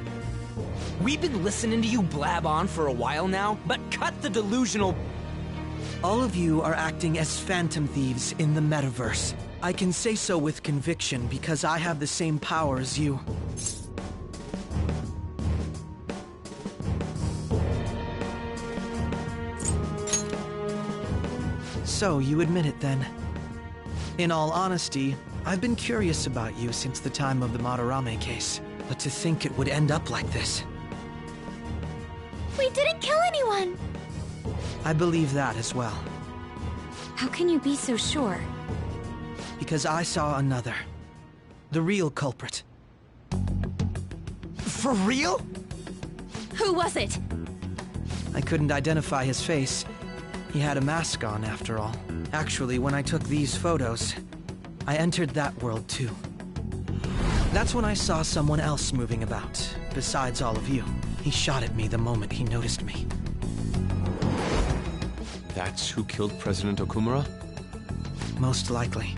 We've been listening to you blab on for a while now, but cut the delusional... All of you are acting as phantom thieves in the metaverse. I can say so with conviction because I have the same power as you. So, you admit it then. In all honesty, I've been curious about you since the time of the Madarame case. But to think it would end up like this... We didn't kill anyone! I believe that as well. How can you be so sure? Because I saw another. The real culprit. For real? Who was it? I couldn't identify his face. He had a mask on, after all. Actually, when I took these photos, I entered that world too. That's when I saw someone else moving about, besides all of you. He shot at me the moment he noticed me. That's who killed President Okumura? Most likely.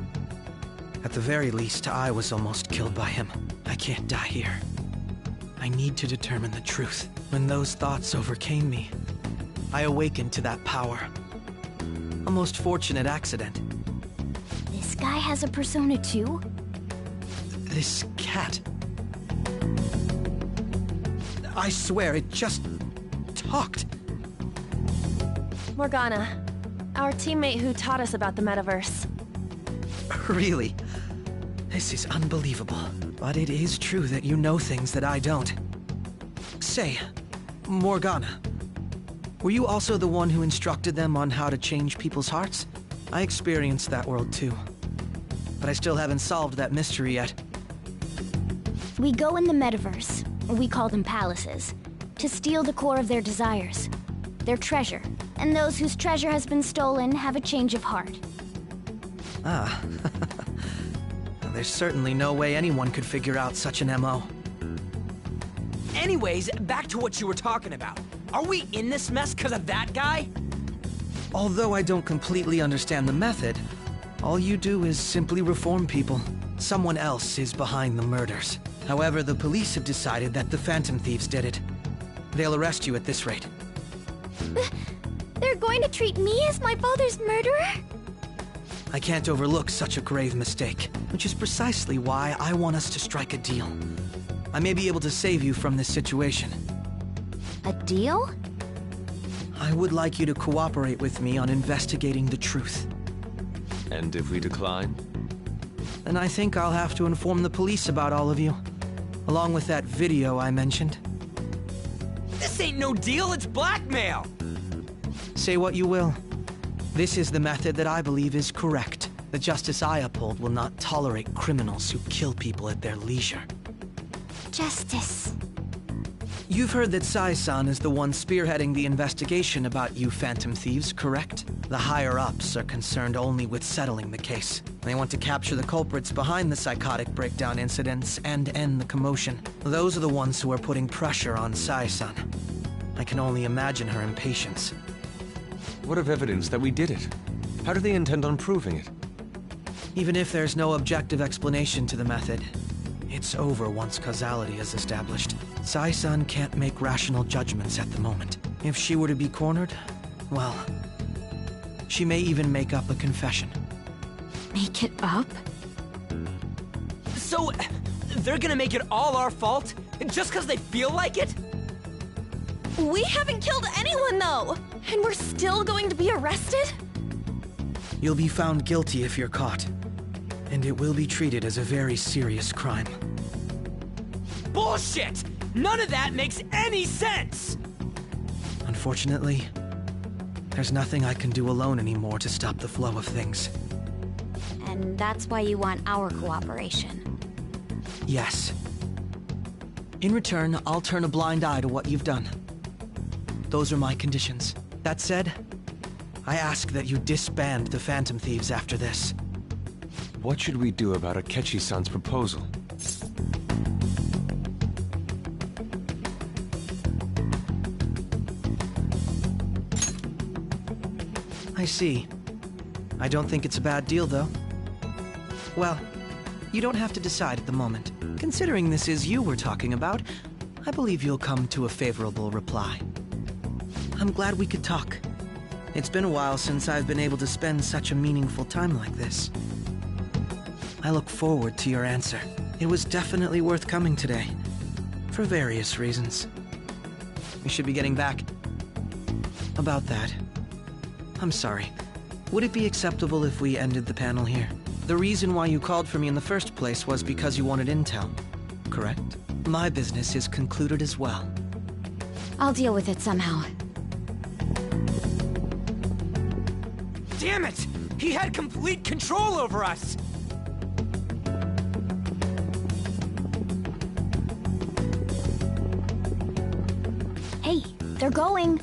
At the very least, I was almost killed by him. I can't die here. I need to determine the truth. When those thoughts overcame me, I awakened to that power. A most fortunate accident. This guy has a persona too? This cat. I swear, it just talked. Morgana, our teammate who taught us about the metaverse. Really? This is unbelievable. But it is true that you know things that I don't. Say, Morgana, were you also the one who instructed them on how to change people's hearts? I experienced that world too. But I still haven't solved that mystery yet. We go in the metaverse, or we call them palaces, to steal the core of their desires, their treasure. And those whose treasure has been stolen have a change of heart. Ah. There's certainly no way anyone could figure out such an MO. Anyways, back to what you were talking about. Are we in this mess because of that guy? Although I don't completely understand the method, all you do is simply reform people. Someone else is behind the murders. However, the police have decided that the Phantom Thieves did it. They'll arrest you at this rate. They're going to treat me as my father's murderer? I can't overlook such a grave mistake, which is precisely why I want us to strike a deal. I may be able to save you from this situation. A deal? I would like you to cooperate with me on investigating the truth. And if we decline? Then I think I'll have to inform the police about all of you, along with that video I mentioned. This ain't no deal, it's blackmail! Say what you will. This is the method that I believe is correct. The justice I uphold will not tolerate criminals who kill people at their leisure. Justice. You've heard that Sai-san is the one spearheading the investigation about you Phantom Thieves, correct? The higher-ups are concerned only with settling the case. They want to capture the culprits behind the psychotic breakdown incidents and end the commotion. Those are the ones who are putting pressure on Sai-san. I can only imagine her impatience. What of evidence that we did it? How do they intend on proving it? Even if there's no objective explanation to the method, it's over once causality is established. Sai-san can't make rational judgments at the moment. If she were to be cornered, well, she may even make up a confession. Make it up? So, they're gonna make it all our fault? Just because they feel like it? We haven't killed anyone, though! And we're still going to be arrested? You'll be found guilty if you're caught. And it will be treated as a very serious crime. Bullshit! None of that makes any sense! Unfortunately, there's nothing I can do alone anymore to stop the flow of things. And that's why you want our cooperation. Yes. In return, I'll turn a blind eye to what you've done. Those are my conditions. That said, I ask that you disband the Phantom Thieves after this. What should we do about Akechi-san's proposal? I see. I don't think it's a bad deal, though. Well, you don't have to decide at the moment. Considering this is you we're talking about, I believe you'll come to a favorable reply. I'm glad we could talk. It's been a while since I've been able to spend such a meaningful time like this. I look forward to your answer. It was definitely worth coming today, for various reasons. We should be getting back. About that, I'm sorry. Would it be acceptable if we ended the panel here? The reason why you called for me in the first place was because you wanted intel, correct? My business is concluded as well. I'll deal with it somehow. Damn it! He had complete control over us! Hey, they're going.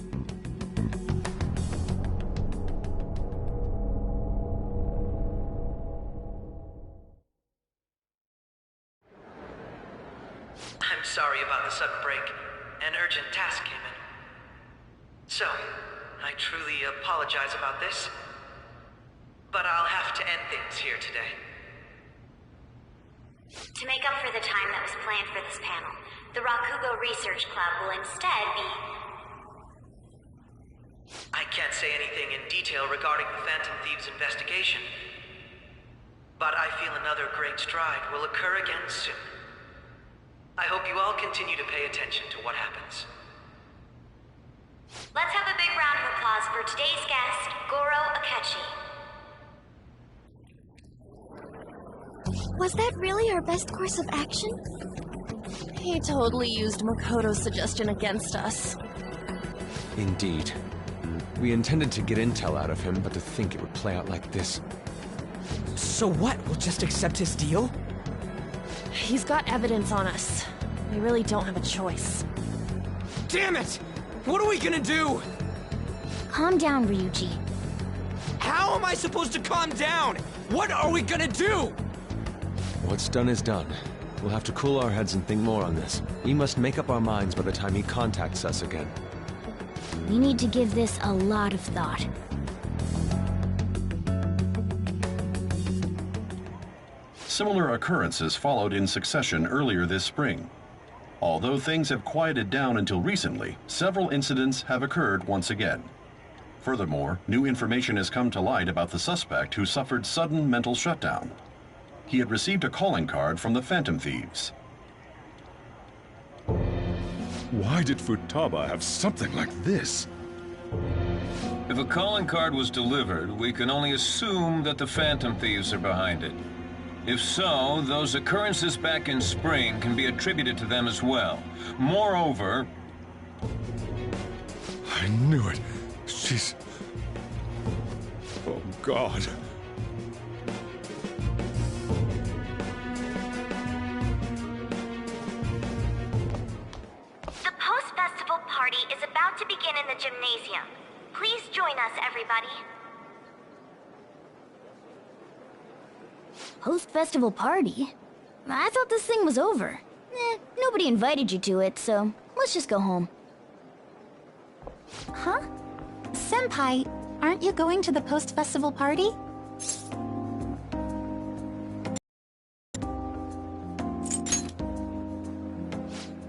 I'm sorry about the sudden break. An urgent task came in. So, I truly apologize about this. But I'll have to end things here today. To make up for the time that was planned for this panel, the Rakugo Research Club will instead be... I can't say anything in detail regarding the Phantom Thieves investigation. But I feel another great stride will occur again soon. I hope you all continue to pay attention to what happens. Let's have a big round of applause for today's guest, Goro Akechi. Was that really our best course of action? He totally used Makoto's suggestion against us. Indeed. We intended to get intel out of him, but to think it would play out like this. So what? We'll just accept his deal? He's got evidence on us. We really don't have a choice. Damn it! What are we gonna do? Calm down, Ryuji. How am I supposed to calm down? What are we gonna do? What's done is done. We'll have to cool our heads and think more on this. We must make up our minds by the time he contacts us again. We need to give this a lot of thought. Similar occurrences followed in succession earlier this spring. Although things have quieted down until recently, several incidents have occurred once again. Furthermore, new information has come to light about the suspect who suffered sudden mental shutdown. He had received a calling card from the Phantom Thieves. Why did Futaba have something like this? If a calling card was delivered, we can only assume that the Phantom Thieves are behind it. If so, those occurrences back in spring can be attributed to them as well. Moreover... I knew it. She's... Oh, God. The post-festival party is about to begin in the gymnasium. Please join us, everybody. Post-festival party? I thought this thing was over. Nobody invited you to it, so let's just go home. Huh? Senpai, aren't you going to the post-festival party?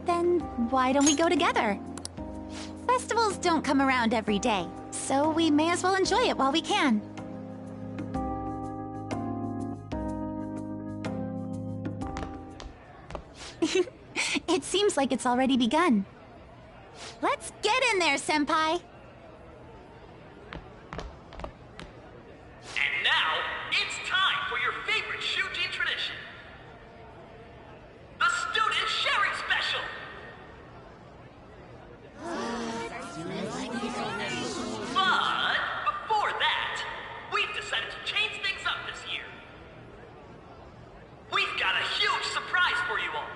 Then why don't we go together? Festivals don't come around every day, so we may as well enjoy it while we can. It seems like it's already begun. Let's get in there, Senpai! And now, it's time for your favorite shooting tradition. The Student Sharing Special! But before that, we've decided to change things up this year. We've got a huge surprise for you all.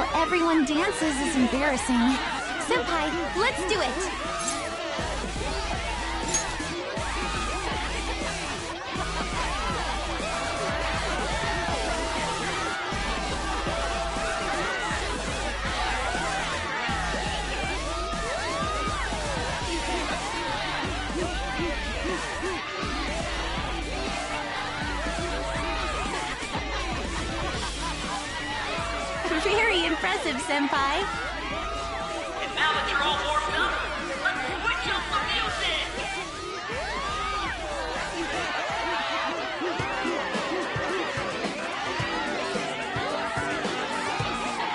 how everyone dances is embarrassing. Senpai, let's do it! Very impressive, Senpai. And now that you're all warmed up, let's switch up the music!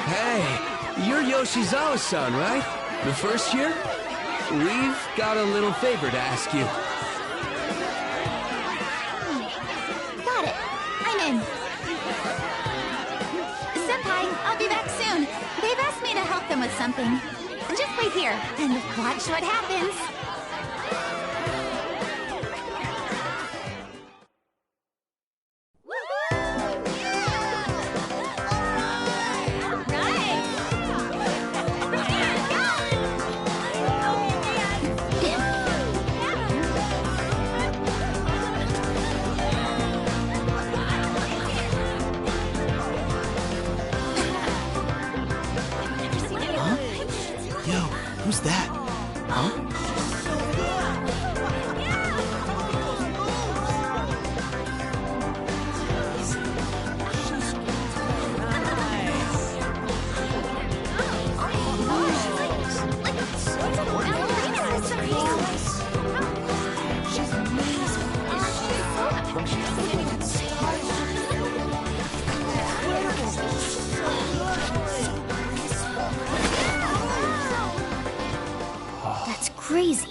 Hey, you're Yoshizawa-san, right? The first year? We've got a little favor to ask you. Got it. I'm in. Senpai, I'll be back soon. They've asked me to help them with something. Just wait here and watch what happens. Who's that? Huh? That's crazy.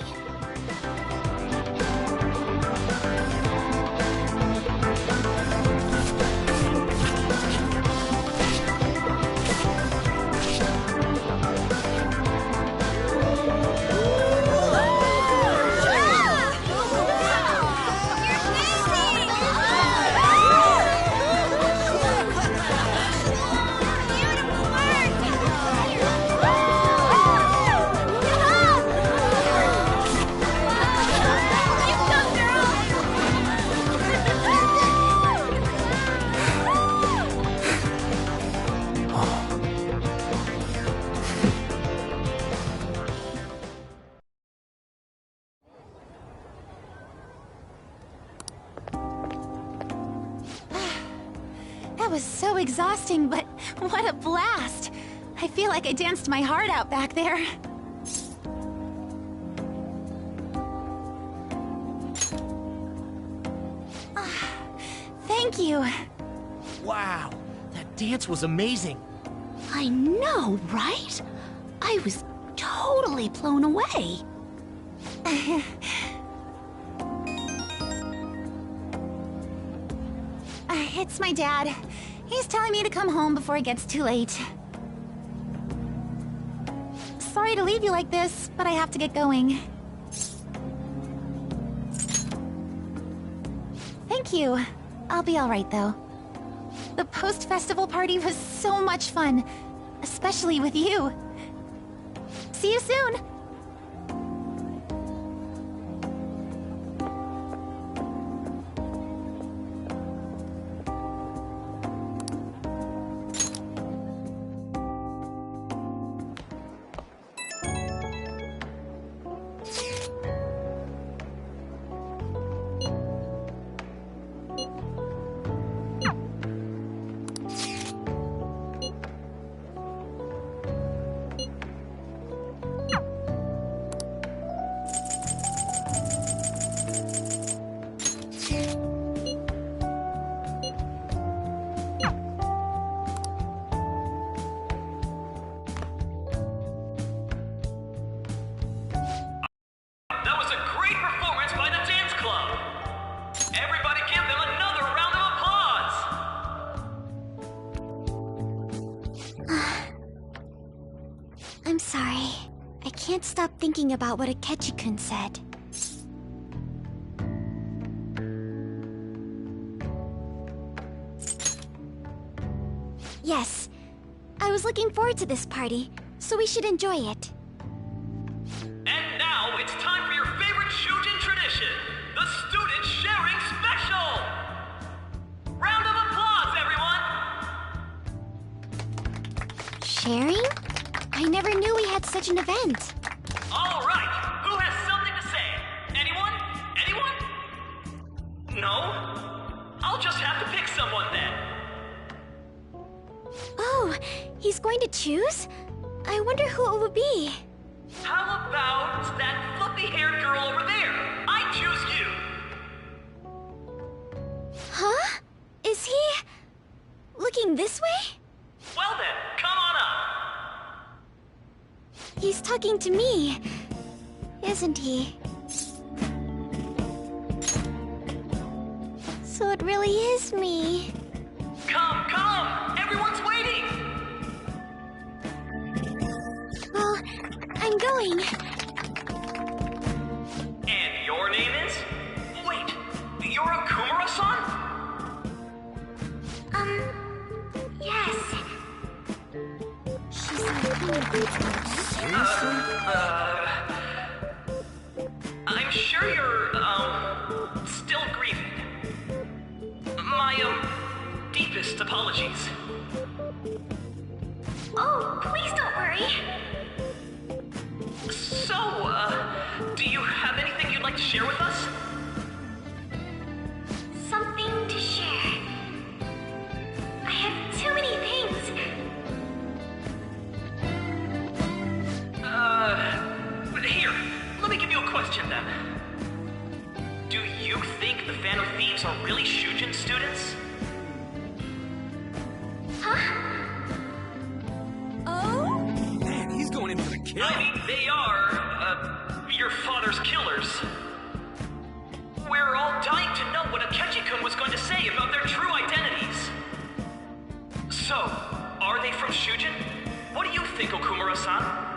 That was so exhausting, but what a blast! I feel like I danced my heart out back there. Thank you. Wow, that dance was amazing. I know, right? I was totally blown away. It's my dad. He's telling me to come home before it gets too late. Sorry to leave you like this, but I have to get going. Thank you. I'll be alright, though. The post-festival party was so much fun, especially with you. See you soon! I'm sorry. I can't stop thinking about what Akechi-kun said. Yes. I was was looking forward to this party, so we should enjoy it. And now it's time for your favorite Shujin tradition, the Student Sharing Special! Round of applause, everyone! Sharing? I never knew we had such an event. All right, who has something to say? Anyone? Anyone? No? I'll just have to pick someone then. Oh, he's going to choose? I wonder who it would be. How about that fluffy-haired girl over there? I choose you! Huh? Is he... looking this way? Well then, come on up! He's talking to me, isn't he? So it really is me. Come, come! Everyone's waiting! Well, I'm going. And your name is? Wait, you're a Kumura-san? Yes. She's I'm sure you're, still grieving. My, deepest apologies. Oh, please don't worry. So, do you have anything you'd like to share with us? Something to share. I have too many things. Here, let me give you a question then. Do you think the Phantom Thieves are really Shujin students? Huh? Oh? Man, he's going in for the kill. I mean, they are, your father's killers. We're all dying to know what Akechi-kun was going to say about their true identities. So, are they from Shujin? What do you think, Okumura-san?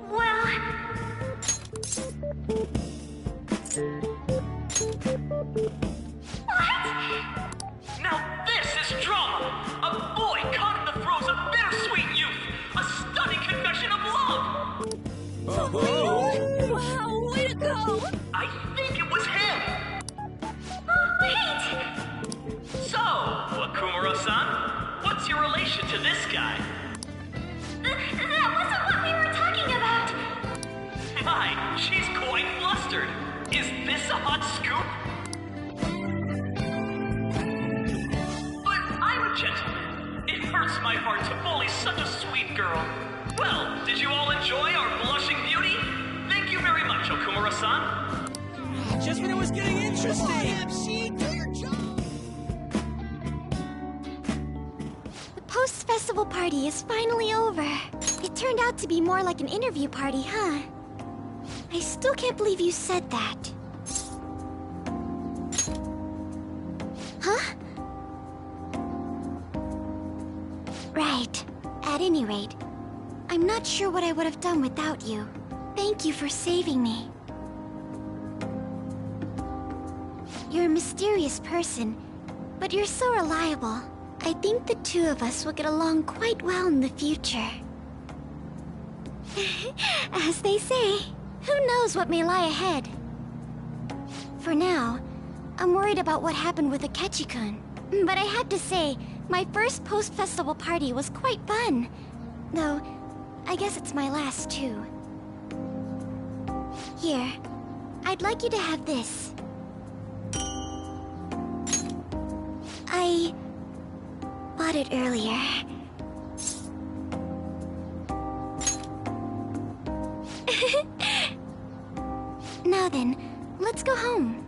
Well... What? Now this is drama! A boy caught in the throes of bittersweet youth! A stunning confession of love! Wow, way to go! I think it was him! Wait! So, Okumura-san, what's your relation to this guy? That wasn't what we were talking about! My, she's quite flustered. Is this a hot scoop? But I'm a gentleman. It hurts my heart to bully such a sweet girl. Well, did you all enjoy our blushing beauty? Thank you very much, Okumura-san. Just when it was getting interesting! MC, do your job! The post-festival party is finally over. It turned out to be more like an interview party, huh? I still can't believe you said that. Huh? Right. At any rate, I'm not sure what I would have done without you. Thank you for saving me. You're a mysterious person, but you're so reliable. I think the two of us will get along quite well in the future. As they say, who knows what may lie ahead? For now, I'm worried about what happened with Akechi-kun. But I have to say, my first post-festival party was quite fun. Though, I guess it's my last too. Here, I'd like you to have this. I bought it earlier. Now then, let's go home.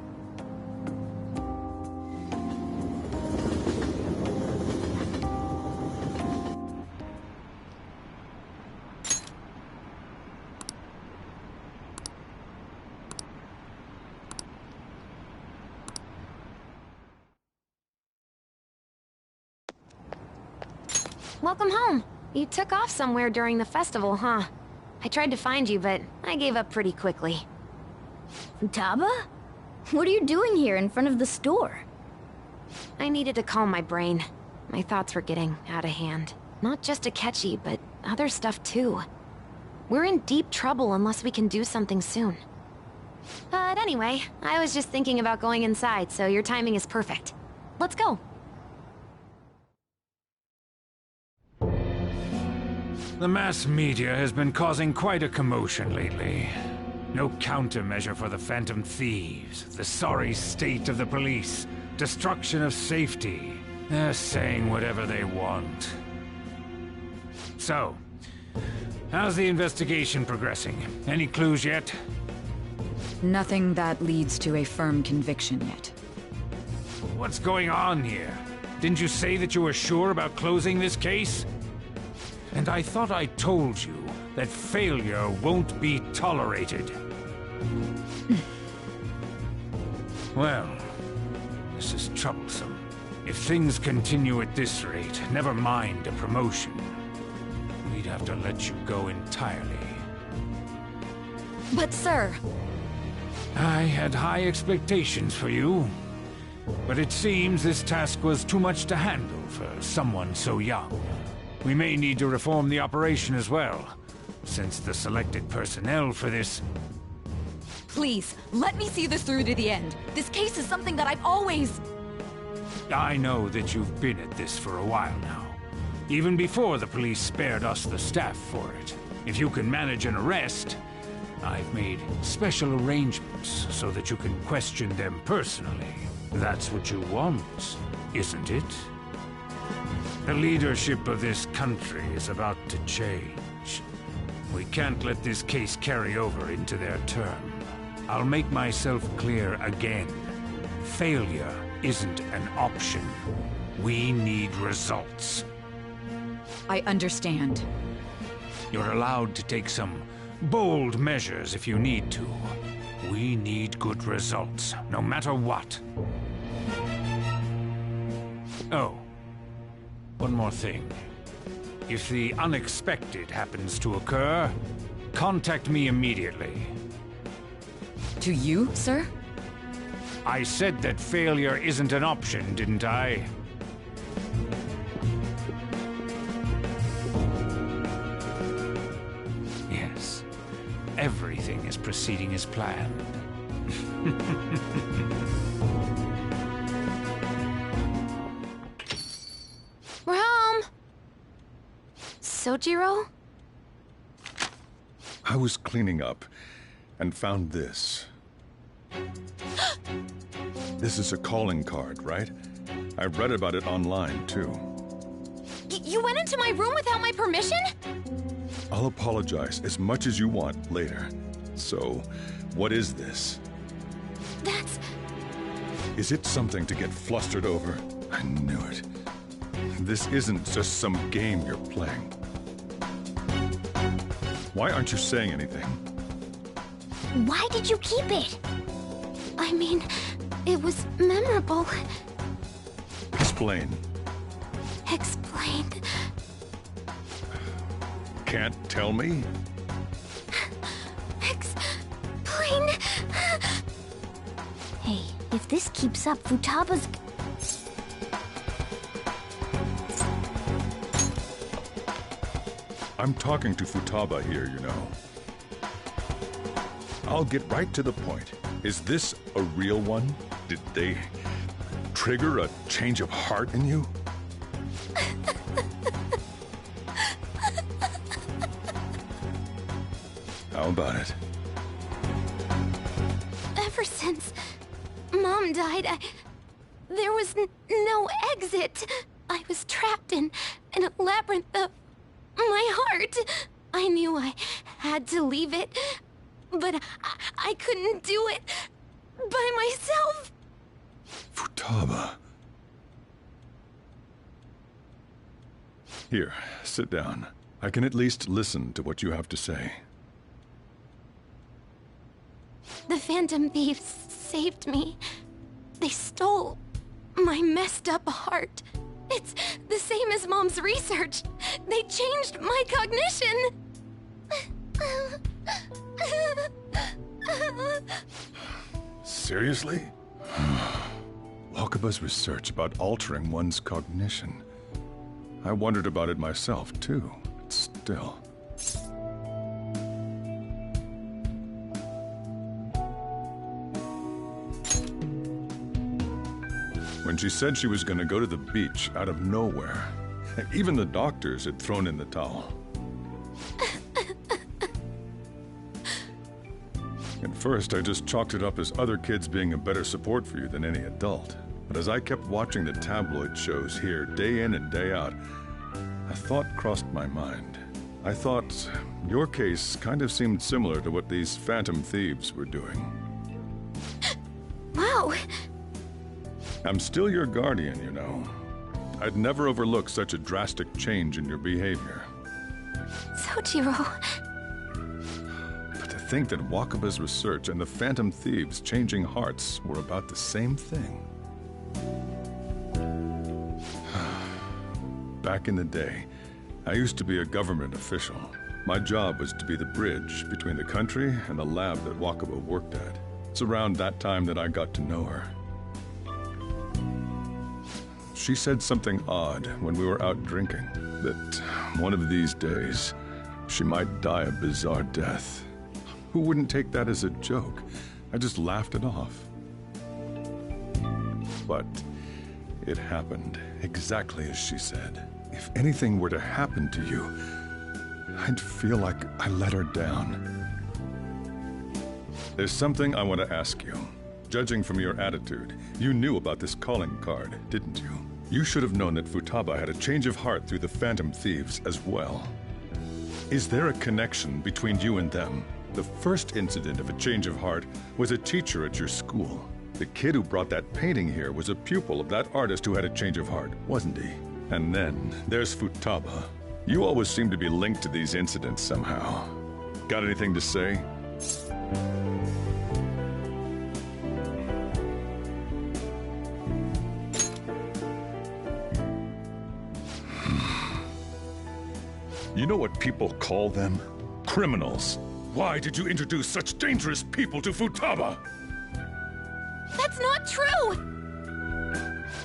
Welcome home. You took off somewhere during the festival, huh? I tried to find you, but I gave up pretty quickly. Futaba? What are you doing here in front of the store? I needed to calm my brain. My thoughts were getting out of hand. Not just Akechi, but other stuff too. We're in deep trouble unless we can do something soon. But anyway, I was just thinking about going inside, so your timing is perfect. Let's go. The mass media has been causing quite a commotion lately. No countermeasure for the Phantom Thieves, the sorry state of the police, destruction of safety. They're saying whatever they want. So, how's the investigation progressing? Any clues yet? Nothing that leads to a firm conviction yet. What's going on here? Didn't you say that you were sure about closing this case? And I thought I told you that failure won't be tolerated. Well, this is troublesome. If things continue at this rate, never mind a promotion. We'd have to let you go entirely. But sir... I had high expectations for you. But it seems this task was too much to handle for someone so young. We may need to reform the operation as well, since the selected personnel for this... Please, let me see this through to the end. This case is something that I've always... I know that you've been at this for a while now. Even before the police spared us the staff for it. If you can manage an arrest, I've made special arrangements so that you can question them personally. That's what you want, isn't it? The leadership of this country is about to change. We can't let this case carry over into their term. I'll make myself clear again. Failure isn't an option. We need results. I understand. You're allowed to take some bold measures if you need to. We need good results, no matter what. Oh, one more thing. If the unexpected happens to occur, contact me immediately. To you, sir? I said that failure isn't an option, didn't I? Yes. Everything is proceeding as planned. We're home! Sojiro? I was cleaning up and found this. This is a calling card, right? I read about it online, too. You went into my room without my permission? I'll apologize as much as you want later. So, what is this? That's... Is it something to get flustered over? I knew it. This isn't just some game you're playing. Why aren't you saying anything? Why did you keep it? I mean, it was memorable. Explain. Explain. Can't tell me? Explain. Hey, if this keeps up, Futaba's... I'm talking to Futaba here, you know. I'll get right to the point. Is this a real one? Did they trigger a change of heart in you? How about it? Ever since Mom died, there was no exit. I was trapped in a labyrinth of my heart. I knew I had to leave it, but I couldn't do it by myself. Futaba. Here, sit down. I can at least listen to what you have to say. The Phantom Thieves saved me. They stole my messed up heart. It's the same as Mom's research. They changed my cognition. Seriously? Wakaba's research about altering one's cognition. I wondered about it myself, too, but still. When she said she was going to go to the beach out of nowhere, even the doctors had thrown in the towel. At first, I just chalked it up as other kids being a better support for you than any adult. But as I kept watching the tabloid shows here day in and day out, a thought crossed my mind. I thought your case kind of seemed similar to what these phantom thieves were doing. Wow. I'm still your guardian, you know. I'd never overlook such a drastic change in your behavior. Sojiro. But to think that Wakaba's research and the phantom thieves' changing hearts were about the same thing. Back in the day, I used to be a government official. My job was to be the bridge between the country and the lab that Wakaba worked at. It's around that time that I got to know her. She said something odd when we were out drinking, that one of these days, she might die a bizarre death. Who wouldn't take that as a joke? I just laughed it off. But it happened exactly as she said. If anything were to happen to you, I'd feel like I let her down. There's something I want to ask you. Judging from your attitude, you knew about this calling card, didn't you? You should have known that Futaba had a change of heart through the Phantom Thieves as well. Is there a connection between you and them? The first incident of a change of heart was a teacher at your school. The kid who brought that painting here was a pupil of that artist who had a change of heart, wasn't he? And then there's Futaba. You always seem to be linked to these incidents somehow. Got anything to say? You know what people call them? Criminals. Why did you introduce such dangerous people to Futaba? That's not true!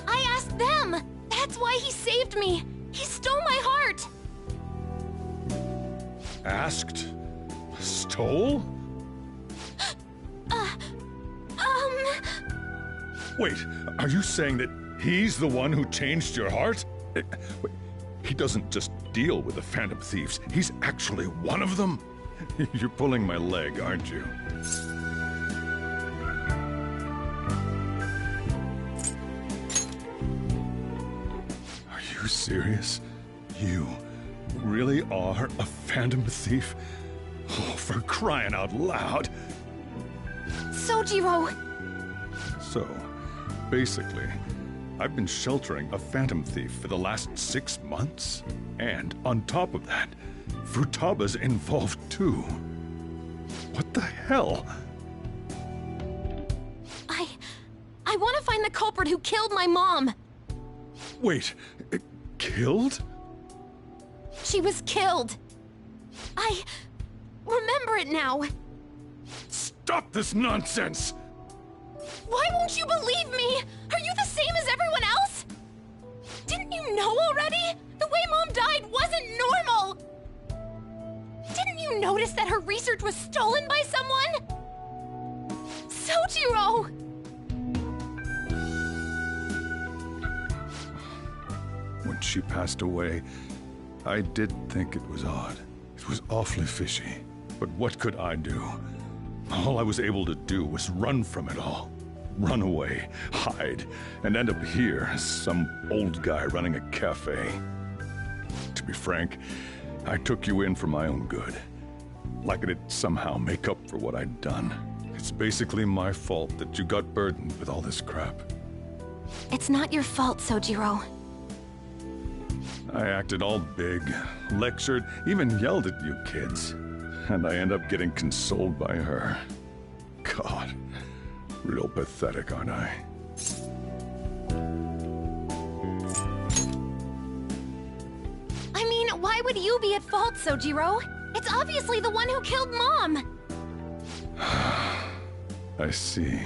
I asked them! That's why he saved me! He stole my heart! Asked? Stole? Wait, are you saying that he's the one who changed your heart? Wait, he doesn't just deal with the Phantom Thieves, he's actually one of them? You're pulling my leg, aren't you? Are you serious? You really are a Phantom Thief? Oh, for crying out loud! Sojiro! So, basically, I've been sheltering a Phantom Thief for the last 6 months. And on top of that, Futaba's involved too. What the hell? I want to find the culprit who killed my mom! Wait, killed? She was killed! I remember it now! Stop this nonsense! Why won't you believe me? Are you the same as everyone else? Didn't you know already? The way Mom died wasn't normal! Didn't you notice that her research was stolen by someone? Sojiro! When she passed away, I did think it was odd. It was awfully fishy. But what could I do? All I was able to do was run from it all. Run away, hide, and end up here as some old guy running a cafe. To be frank, I took you in for my own good. Like it'd somehow make up for what I'd done. It's basically my fault that you got burdened with all this crap. It's not your fault, Sojiro. I acted all big, lectured, even yelled at you kids. And I end up getting consoled by her. God, real pathetic, aren't I? I mean, why would you be at fault, Sojiro? It's obviously the one who killed Mom! I see.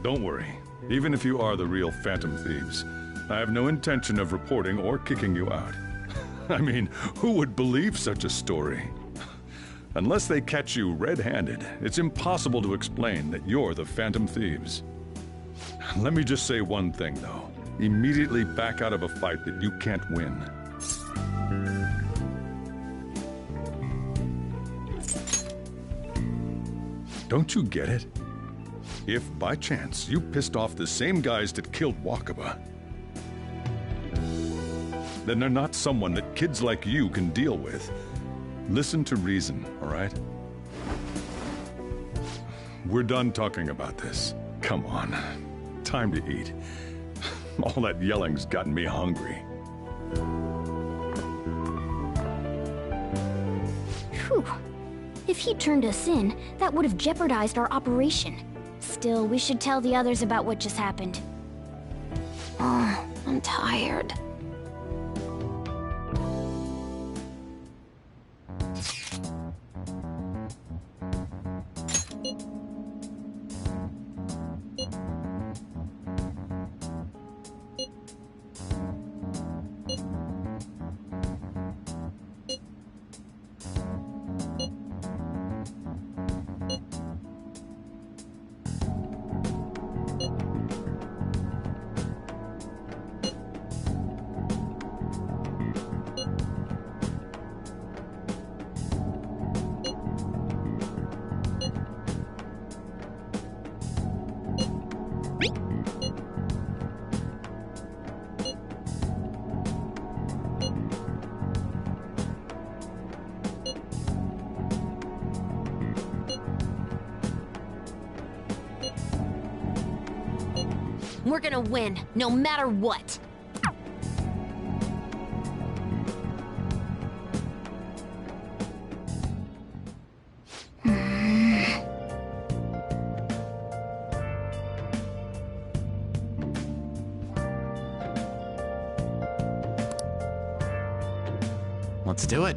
Don't worry. Even if you are the real Phantom Thieves, I have no intention of reporting or kicking you out. I mean, who would believe such a story? Unless they catch you red-handed, it's impossible to explain that you're the Phantom Thieves. Let me just say one thing, though. Immediately back out of a fight that you can't win. Don't you get it? If, by chance, you pissed off the same guys that killed Wakaba, then they're not someone that kids like you can deal with. Listen to reason, all right? We're done talking about this. Come on. Time to eat. All that yelling's gotten me hungry. Whew. If he turned us in, that would have jeopardized our operation. Still, we should tell the others about what just happened. Oh, I'm tired. We're gonna win, no matter what. Let's do it.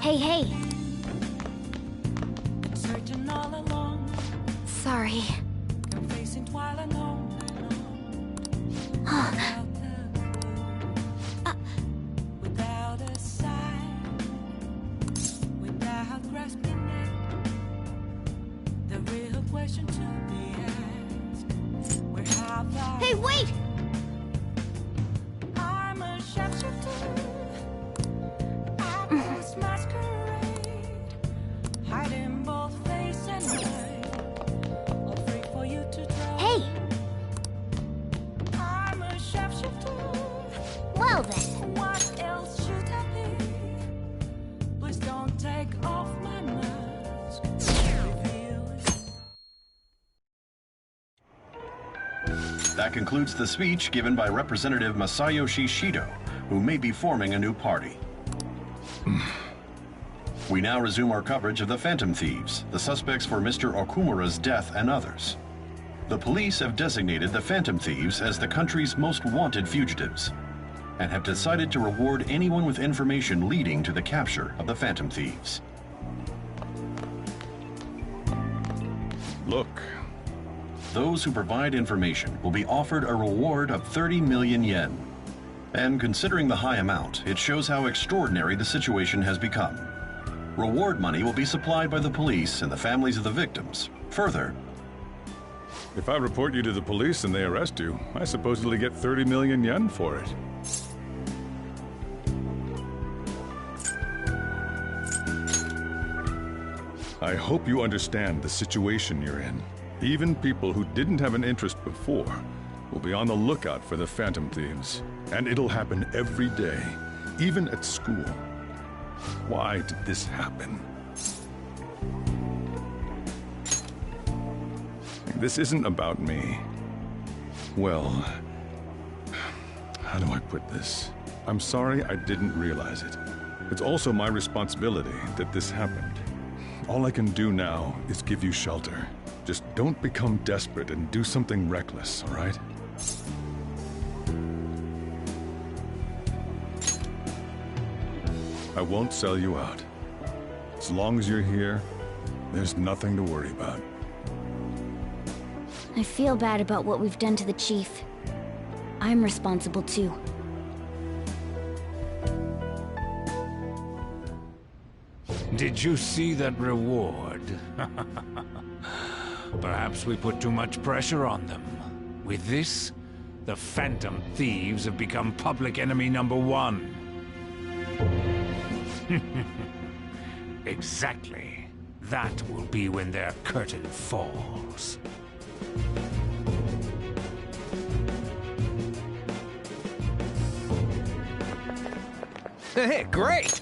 Hey. Searching all along, Sorry. facing twilight alone. Without a sign, without grasping it, the real question to be asked: where have I? Hey, wait! I'm a sharpshooter. I post masquerade, hiding both face and mind, afraid for you to try. Hey! I'm a sharpshooter. Well then. What else should I be? Please don't take off my mask. That concludes the speech given by Representative Masayoshi Shido, who may be forming a new party. We now resume our coverage of the Phantom Thieves, the suspects for Mr. Okumura's death and others. The police have designated the Phantom Thieves as the country's most wanted fugitives, and have decided to reward anyone with information leading to the capture of the Phantom Thieves. Look. Those who provide information will be offered a reward of 30 million yen. And considering the high amount, it shows how extraordinary the situation has become. Reward money will be supplied by the police and the families of the victims. Further, if I report you to the police and they arrest you, I supposedly get 30 million yen for it. I hope you understand the situation you're in. Even people who didn't have an interest before will be on the lookout for the Phantom Thieves. And it'll happen every day, even at school. Why did this happen? This isn't about me. Well, how do I put this? I'm sorry I didn't realize it. It's also my responsibility that this happened. All I can do now is give you shelter. Just don't become desperate and do something reckless, all right? I won't sell you out. As long as you're here, there's nothing to worry about. I feel bad about what we've done to the chief. I'm responsible too. Did you see that reward? Perhaps we put too much pressure on them. With this, the Phantom Thieves have become public enemy #1. Exactly. That will be when their curtain falls. Hey, great!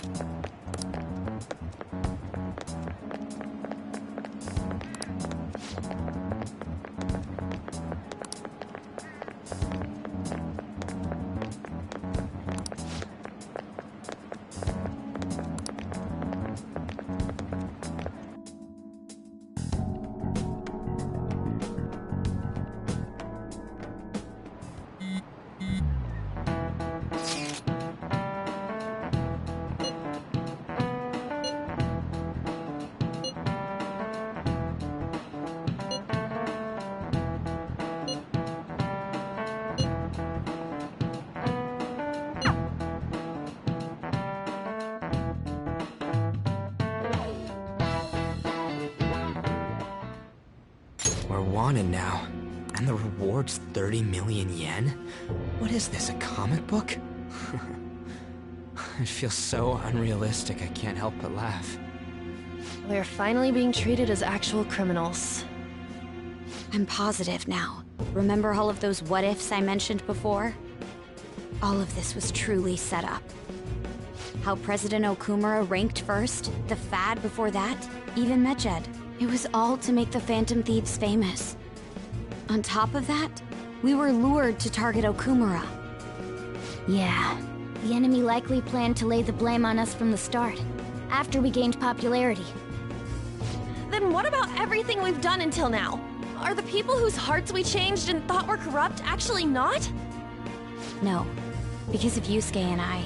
We're wanted now. And the reward's 30 million yen? What is this, a comic book? It feels so unrealistic, I can't help but laugh. We're finally being treated as actual criminals. I'm positive now. Remember all of those what-ifs I mentioned before? All of this was truly set up. How President Okumura ranked first, the Fad before that, even Medjed. It was all to make the Phantom Thieves famous. On top of that, we were lured to target Okumura. Yeah, the enemy likely planned to lay the blame on us from the start, after we gained popularity. Then what about everything we've done until now? Are the people whose hearts we changed and thought were corrupt actually not? No, because of Yusuke and I.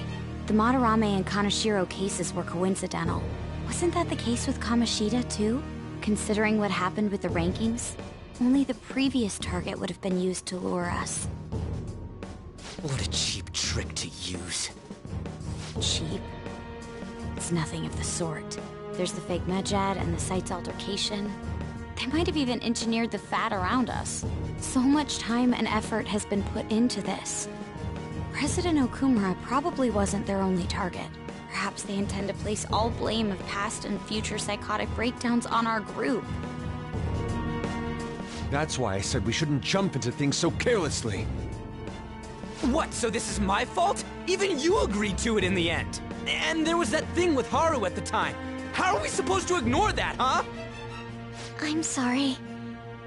The Madarame and Kaneshiro cases were coincidental. Wasn't that the case with Kamoshida, too? Considering what happened with the rankings, only the previous target would have been used to lure us. What a cheap trick to use. Cheap? It's nothing of the sort. There's the fake Medjed and the site's altercation. They might have even engineered the Fat around us. So much time and effort has been put into this. President Okumura probably wasn't their only target. Perhaps they intend to place all blame of past and future psychotic breakdowns on our group. That's why I said we shouldn't jump into things so carelessly. What, so this is my fault? Even you agreed to it in the end. And there was that thing with Haru at the time. How are we supposed to ignore that, huh? I'm sorry.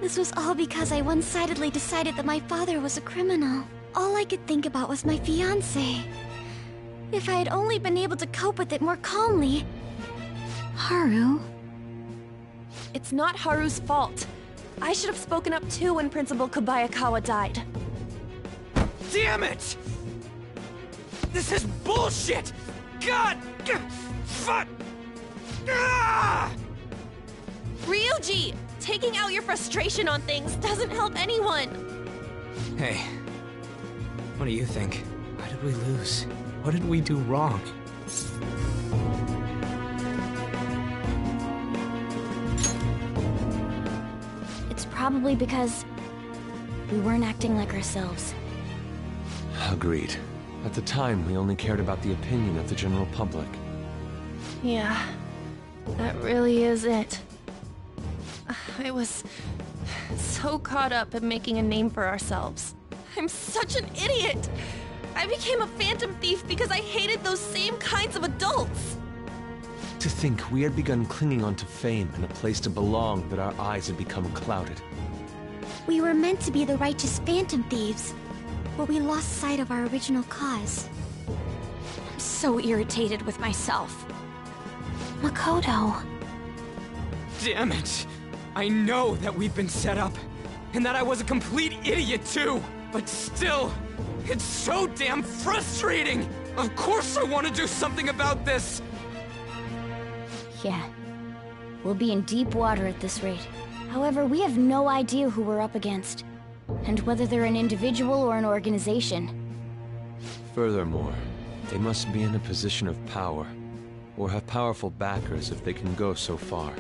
This was all because I one-sidedly decided that my father was a criminal. All I could think about was my fiancé. If I had only been able to cope with it more calmly... Haru? It's not Haru's fault. I should have spoken up too when Principal Kobayakawa died. Damn it! This is bullshit! God! Fuck! Ah! Ryuji! Taking out your frustration on things doesn't help anyone! Hey, what do you think? Why did we lose? What did we do wrong? It's probably because we weren't acting like ourselves. Agreed. At the time, we only cared about the opinion of the general public. Yeah, that really is it. I was so caught up in making a name for ourselves. I'm such an idiot! I became a phantom thief because I hated those same kinds of adults! To think we had begun clinging onto fame and a place to belong, that our eyes had become clouded. We were meant to be the righteous phantom thieves, but we lost sight of our original cause. I'm so irritated with myself. Makoto. Damn it! I know that we've been set up, and that I was a complete idiot too! But still, it's so damn frustrating! Of course I want to do something about this! Yeah. We'll be in deep water at this rate. However, we have no idea who we're up against, and whether they're an individual or an organization. Furthermore, they must be in a position of power, or have powerful backers if they can go so far.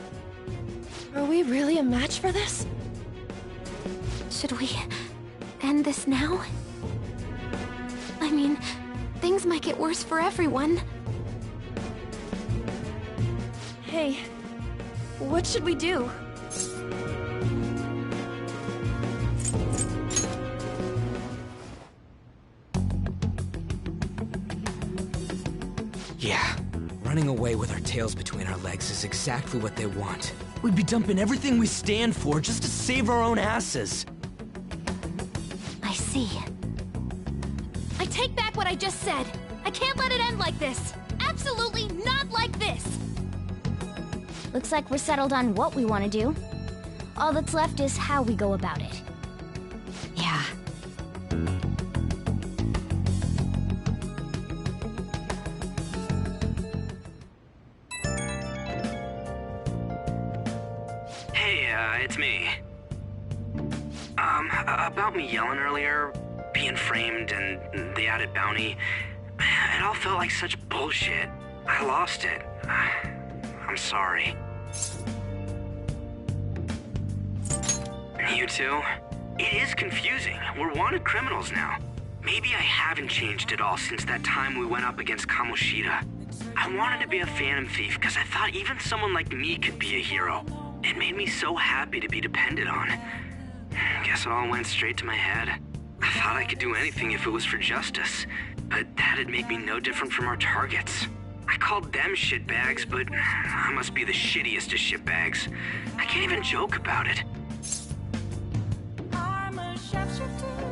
Are we really a match for this? Should we end this now? I mean, things might get worse for everyone. Hey, what should we do? Yeah, running away with our tails between our legs is exactly what they want. We'd be dumping everything we stand for just to save our own asses. I see. I take back what I just said. I can't let it end like this. Absolutely not like this. Looks like we're settled on what we want to do. All that's left is how we go about it. Yeah. Hey, it's me. About me yelling earlier, being framed, and the added bounty, it all felt like such bullshit. I lost it. I'm sorry. You too? It is confusing. We're wanted criminals now. Maybe I haven't changed at all since that time we went up against Kamoshida. I wanted to be a phantom thief because I thought even someone like me could be a hero. It made me so happy to be depended on. Guess it all went straight to my head. I thought I could do anything if it was for justice, but that'd make me no different from our targets. I called them shitbags, but I must be the shittiest of shitbags. I can't even joke about it. I'm a sharpshooter.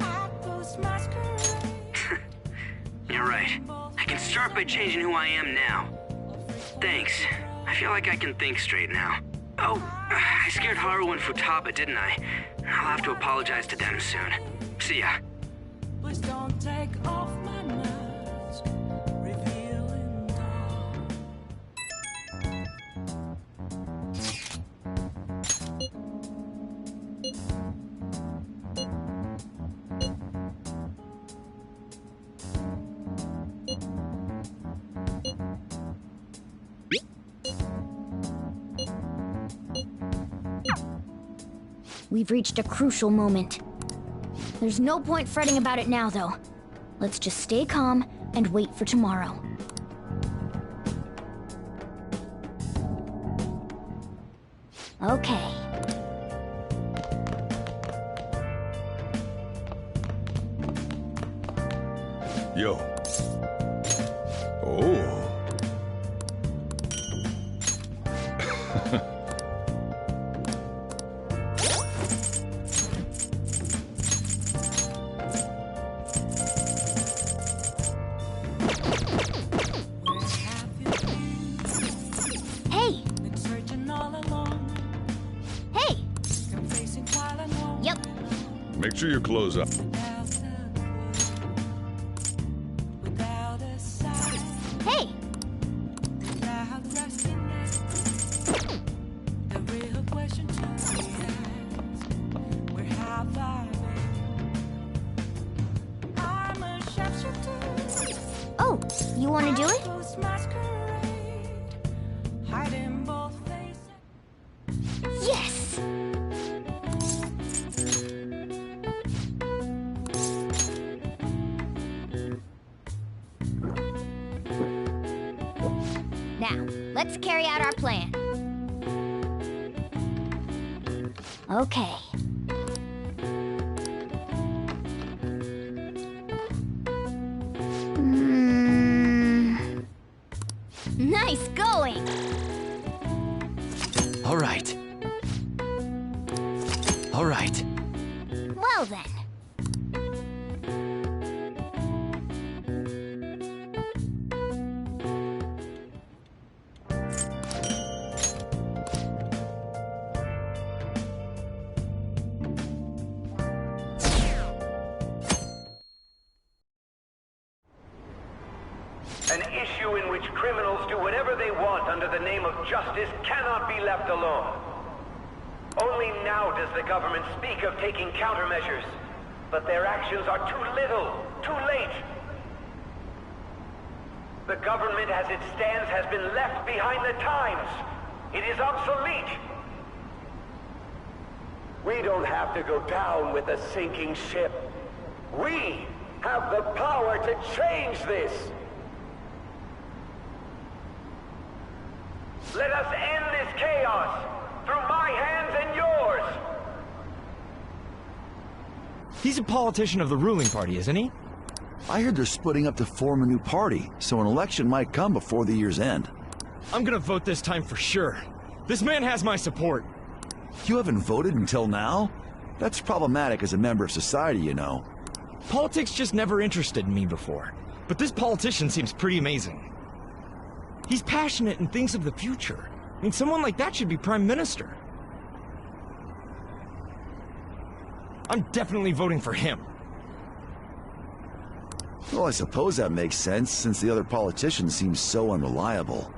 I post masquerade. You're right. I can start by changing who I am now. Thanks. I feel like I can think straight now. Oh, I scared Haru and Futaba, didn't I? I'll have to apologize to them soon. See ya. Please don't take off my mask, revealing dawn. We've reached a crucial moment. There's no point fretting about it now, though. Let's just stay calm and wait for tomorrow. Okay. Yo. Oh. Hey! Been searching all along, Hey! been facing while alone. Yep. Make sure your clothes up. Without a sign, Hey! without resting it. The real question to me is, where have I been? I'm a sharpshooter. Oh, you want to do it? Post masquerade, hiding both faces. Yes! Now, let's carry out our plan. Okay. Nice going! All right. All right. Well then. want under the name of justice cannot be left alone. Only now does the government speak of taking countermeasures, but their actions are too little, too late. The government as it stands has been left behind the times. It is obsolete. We don't have to go down with a sinking ship. We have the power to change this. Let us end this chaos through my hands and yours. He's a politician of the ruling party, isn't he? I heard they're splitting up to form a new party, so an election might come before the year's end. I'm gonna vote this time for sure. This man has my support. You haven't voted until now? That's problematic as a member of society, you know. Politics just never interested me before, but this politician seems pretty amazing. He's passionate and thinks of the future. I mean, someone like that should be prime minister. I'm definitely voting for him. Well, I suppose that makes sense, since the other politician seems so unreliable.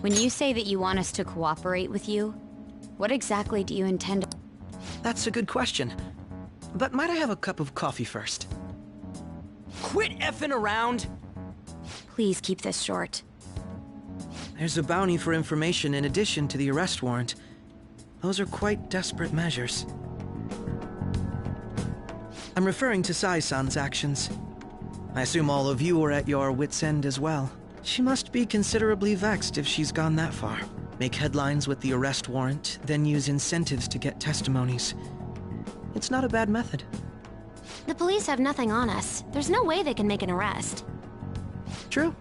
When you say that you want us to cooperate with you, what exactly do you intend? That's a good question. But might I have a cup of coffee first? Quit effing around! Please keep this short. There's a bounty for information in addition to the arrest warrant. Those are quite desperate measures. I'm referring to Sai-san's actions. I assume all of you are at your wits' end as well. She must be considerably vexed if she's gone that far. Make headlines with the arrest warrant, then use incentives to get testimonies. It's not a bad method. The police have nothing on us. There's no way they can make an arrest. True.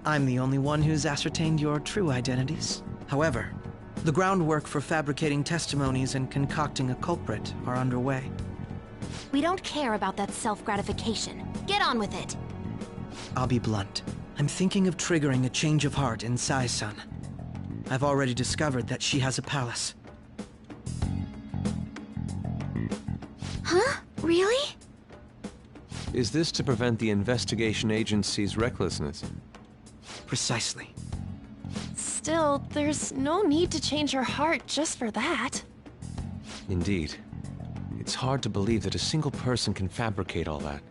I'm the only one who's ascertained your true identities. However, the groundwork for fabricating testimonies and concocting a culprit are underway. We don't care about that self-gratification. Get on with it. I'll be blunt. I'm thinking of triggering a change of heart in Sai-san. I've already discovered that she has a palace. Huh? Really? Is this to prevent the investigation agency's recklessness? Precisely. Still, there's no need to change her heart just for that. Indeed. It's hard to believe that a single person can fabricate all that.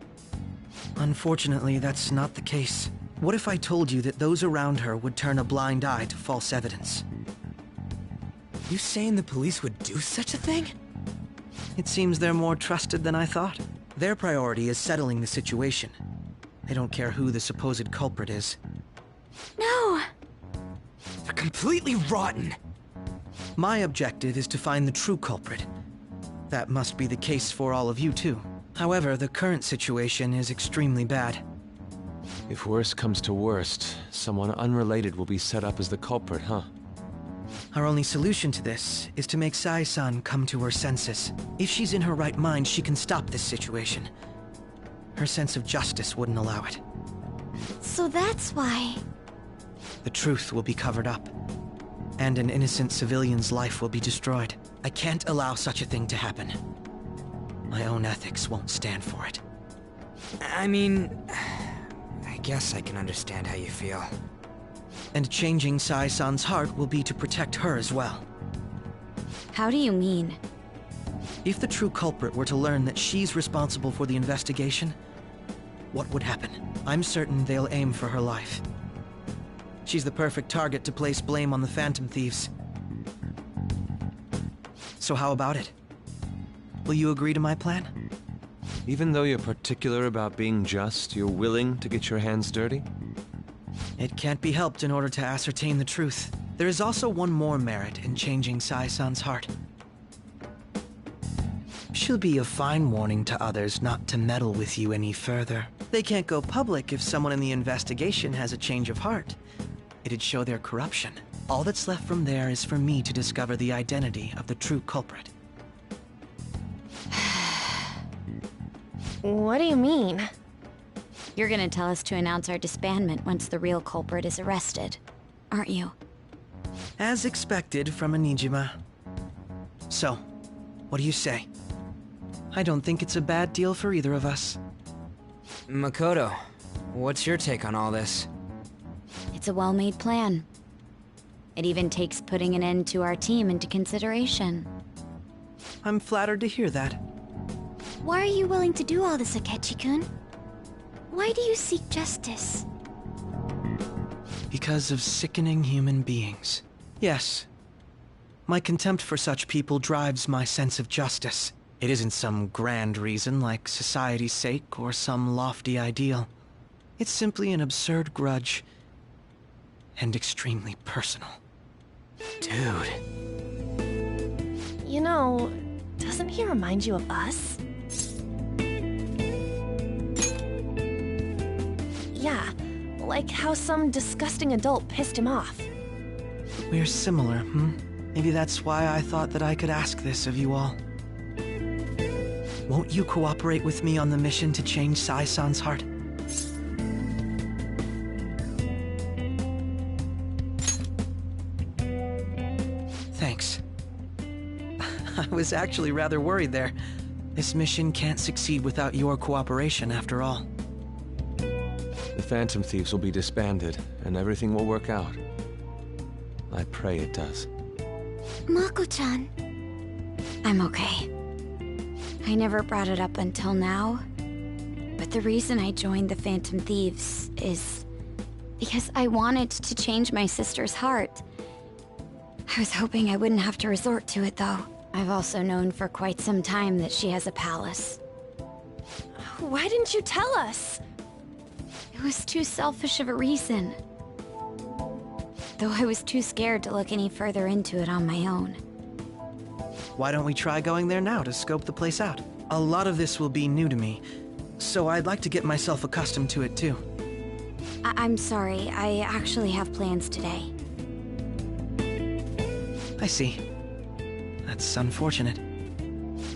Unfortunately, that's not the case. What if I told you that those around her would turn a blind eye to false evidence? You saying the police would do such a thing? It seems they're more trusted than I thought. Their priority is settling the situation. They don't care who the supposed culprit is. No! They're completely rotten! My objective is to find the true culprit. That must be the case for all of you, too. However, the current situation is extremely bad. If worst comes to worst, someone unrelated will be set up as the culprit, huh? Our only solution to this is to make Sai-san come to her senses. If she's in her right mind, she can stop this situation. Her sense of justice wouldn't allow it. So that's why... The truth will be covered up, and an innocent civilian's life will be destroyed. I can't allow such a thing to happen. My own ethics won't stand for it. I mean... I guess I can understand how you feel. And changing Sai-san's heart will be to protect her as well. How do you mean? If the true culprit were to learn that she's responsible for the investigation, what would happen? I'm certain they'll aim for her life. She's the perfect target to place blame on the Phantom Thieves. So how about it? Will you agree to my plan? Even though you're particular about being just, you're willing to get your hands dirty? It can't be helped in order to ascertain the truth. There is also one more merit in changing Sai-san's heart. She'll be a fine warning to others not to meddle with you any further. They can't go public if someone in the investigation has a change of heart. It'd show their corruption. All that's left from there is for me to discover the identity of the true culprit. What do you mean? You're gonna tell us to announce our disbandment once the real culprit is arrested, aren't you? As expected from a Nijima. So, What do you say? I don't think it's a bad deal for either of us. Makoto, what's your take on all this? It's a well-made plan. It even takes putting an end to our team into consideration. I'm flattered to hear that. Why are you willing to do all this, Akechi-kun? Why do you seek justice? Because of sickening human beings. Yes. My contempt for such people drives my sense of justice. It isn't some grand reason like society's sake or some lofty ideal. It's simply an absurd grudge. And extremely personal. Dude. You know, doesn't he remind you of us? Yeah, like how some disgusting adult pissed him off. We're similar, Maybe that's why I thought that I could ask this of you all. Won't you cooperate with me on the mission to change Sai-san's heart? Thanks. I was actually rather worried there. This mission can't succeed without your cooperation, after all. The Phantom Thieves will be disbanded, and everything will work out. I pray it does. Mako-chan. I'm okay. I never brought it up until now, but the reason I joined the Phantom Thieves is because I wanted to change my sister's heart. I was hoping I wouldn't have to resort to it, though. I've also known for quite some time that she has a palace. Why didn't you tell us? It was too selfish of a reason. Though I was too scared to look any further into it on my own. Why don't we try going there now to scope the place out? A lot of this will be new to me, so I'd like to get myself accustomed to it too. I'm sorry, I actually have plans today. I see. That's unfortunate.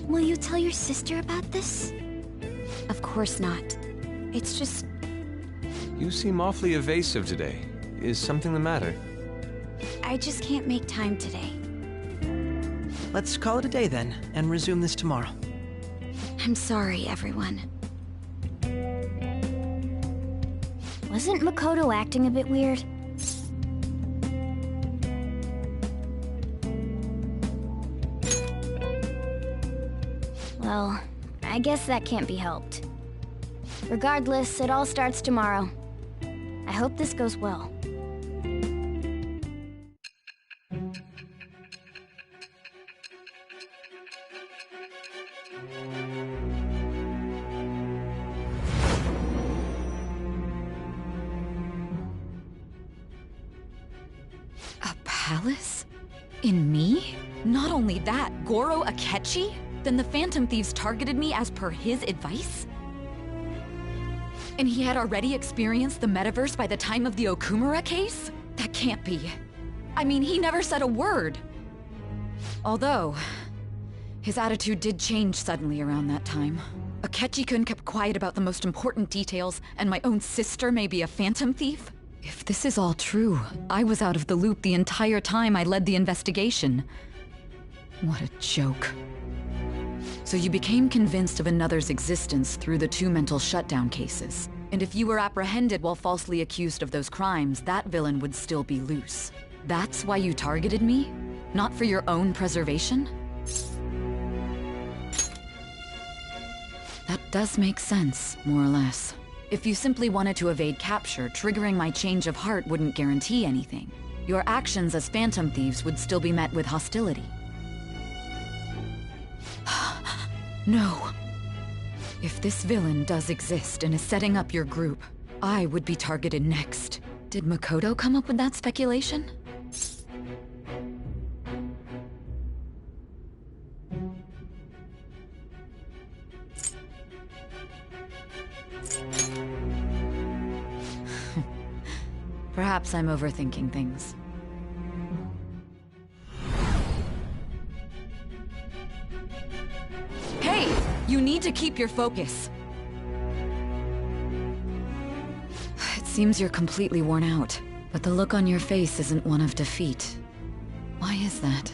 Will you tell your sister about this? Of course not. It's just... You seem awfully evasive today. Is something the matter? I just can't make time today. Let's call it a day then, and resume this tomorrow. I'm sorry, everyone. Wasn't Makoto acting a bit weird? Well, I guess that can't be helped. Regardless, it all starts tomorrow. I hope this goes well. A palace? In me? Not only that, Goro Akechi? Then the Phantom Thieves targeted me as per his advice? And he had already experienced the metaverse by the time of the Okumura case? That can't be. I mean, he never said a word. Although, his attitude did change suddenly around that time. Akechi-kun kept quiet about the most important details, and my own sister may be a Phantom Thief? If this is all true, I was out of the loop the entire time I led the investigation. What a joke. So you became convinced of another's existence through the 2 mental shutdown cases. And if you were apprehended while falsely accused of those crimes, that villain would still be loose. That's why you targeted me? Not for your own preservation? That does make sense, more or less. If you simply wanted to evade capture, triggering my change of heart wouldn't guarantee anything. Your actions as Phantom Thieves would still be met with hostility. No. If this villain does exist and is setting up your group, I would be targeted next. Did Makoto come up with that speculation? Perhaps I'm overthinking things. Hey! You need to keep your focus. It seems you're completely worn out, but the look on your face isn't one of defeat. Why is that?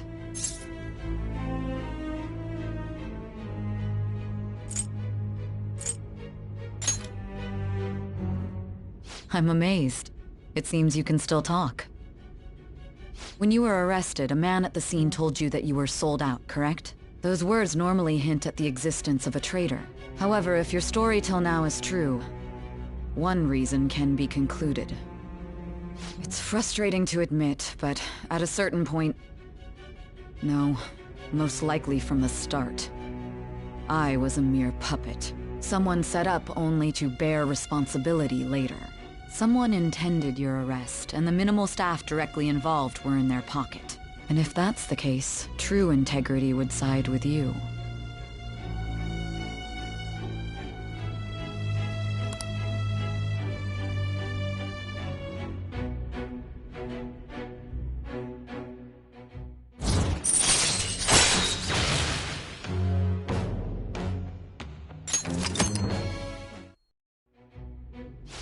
I'm amazed. It seems you can still talk. When you were arrested, a man at the scene told you that you were sold out, correct? Those words normally hint at the existence of a traitor. However, if your story till now is true, one reason can be concluded. It's frustrating to admit, but at a certain point... No, most likely from the start. I was a mere puppet. Someone set up only to bear responsibility later. Someone intended your arrest, and the minimal staff directly involved were in their pocket. And if that's the case, true integrity would side with you.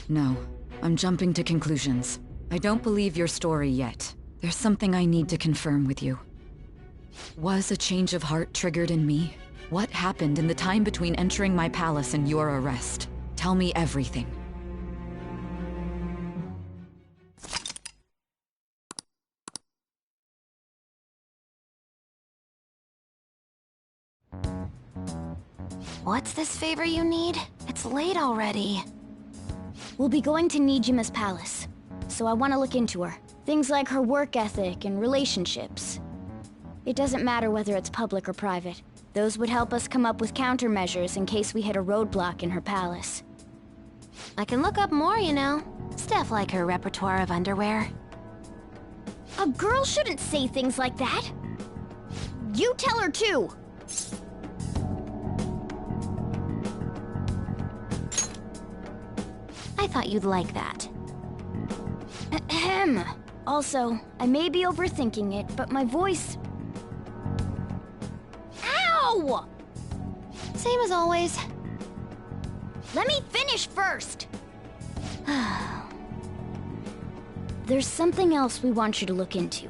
No, I'm jumping to conclusions. I don't believe your story yet. There's something I need to confirm with you. Was a change of heart triggered in me? What happened in the time between entering my palace and your arrest? Tell me everything. What's this favor you need? It's late already. We'll be going to Nijima's palace, so I want to look into her. Things like her work ethic and relationships. It doesn't matter whether it's public or private. Those would help us come up with countermeasures in case we hit a roadblock in her palace. I can look up more, you know. Stuff like her repertoire of underwear. A girl shouldn't say things like that. You tell her too. I thought you'd like that. Ahem. Also, I may be overthinking it, but my voice... Ow! Same as always. Let me finish first! There's something else we want you to look into.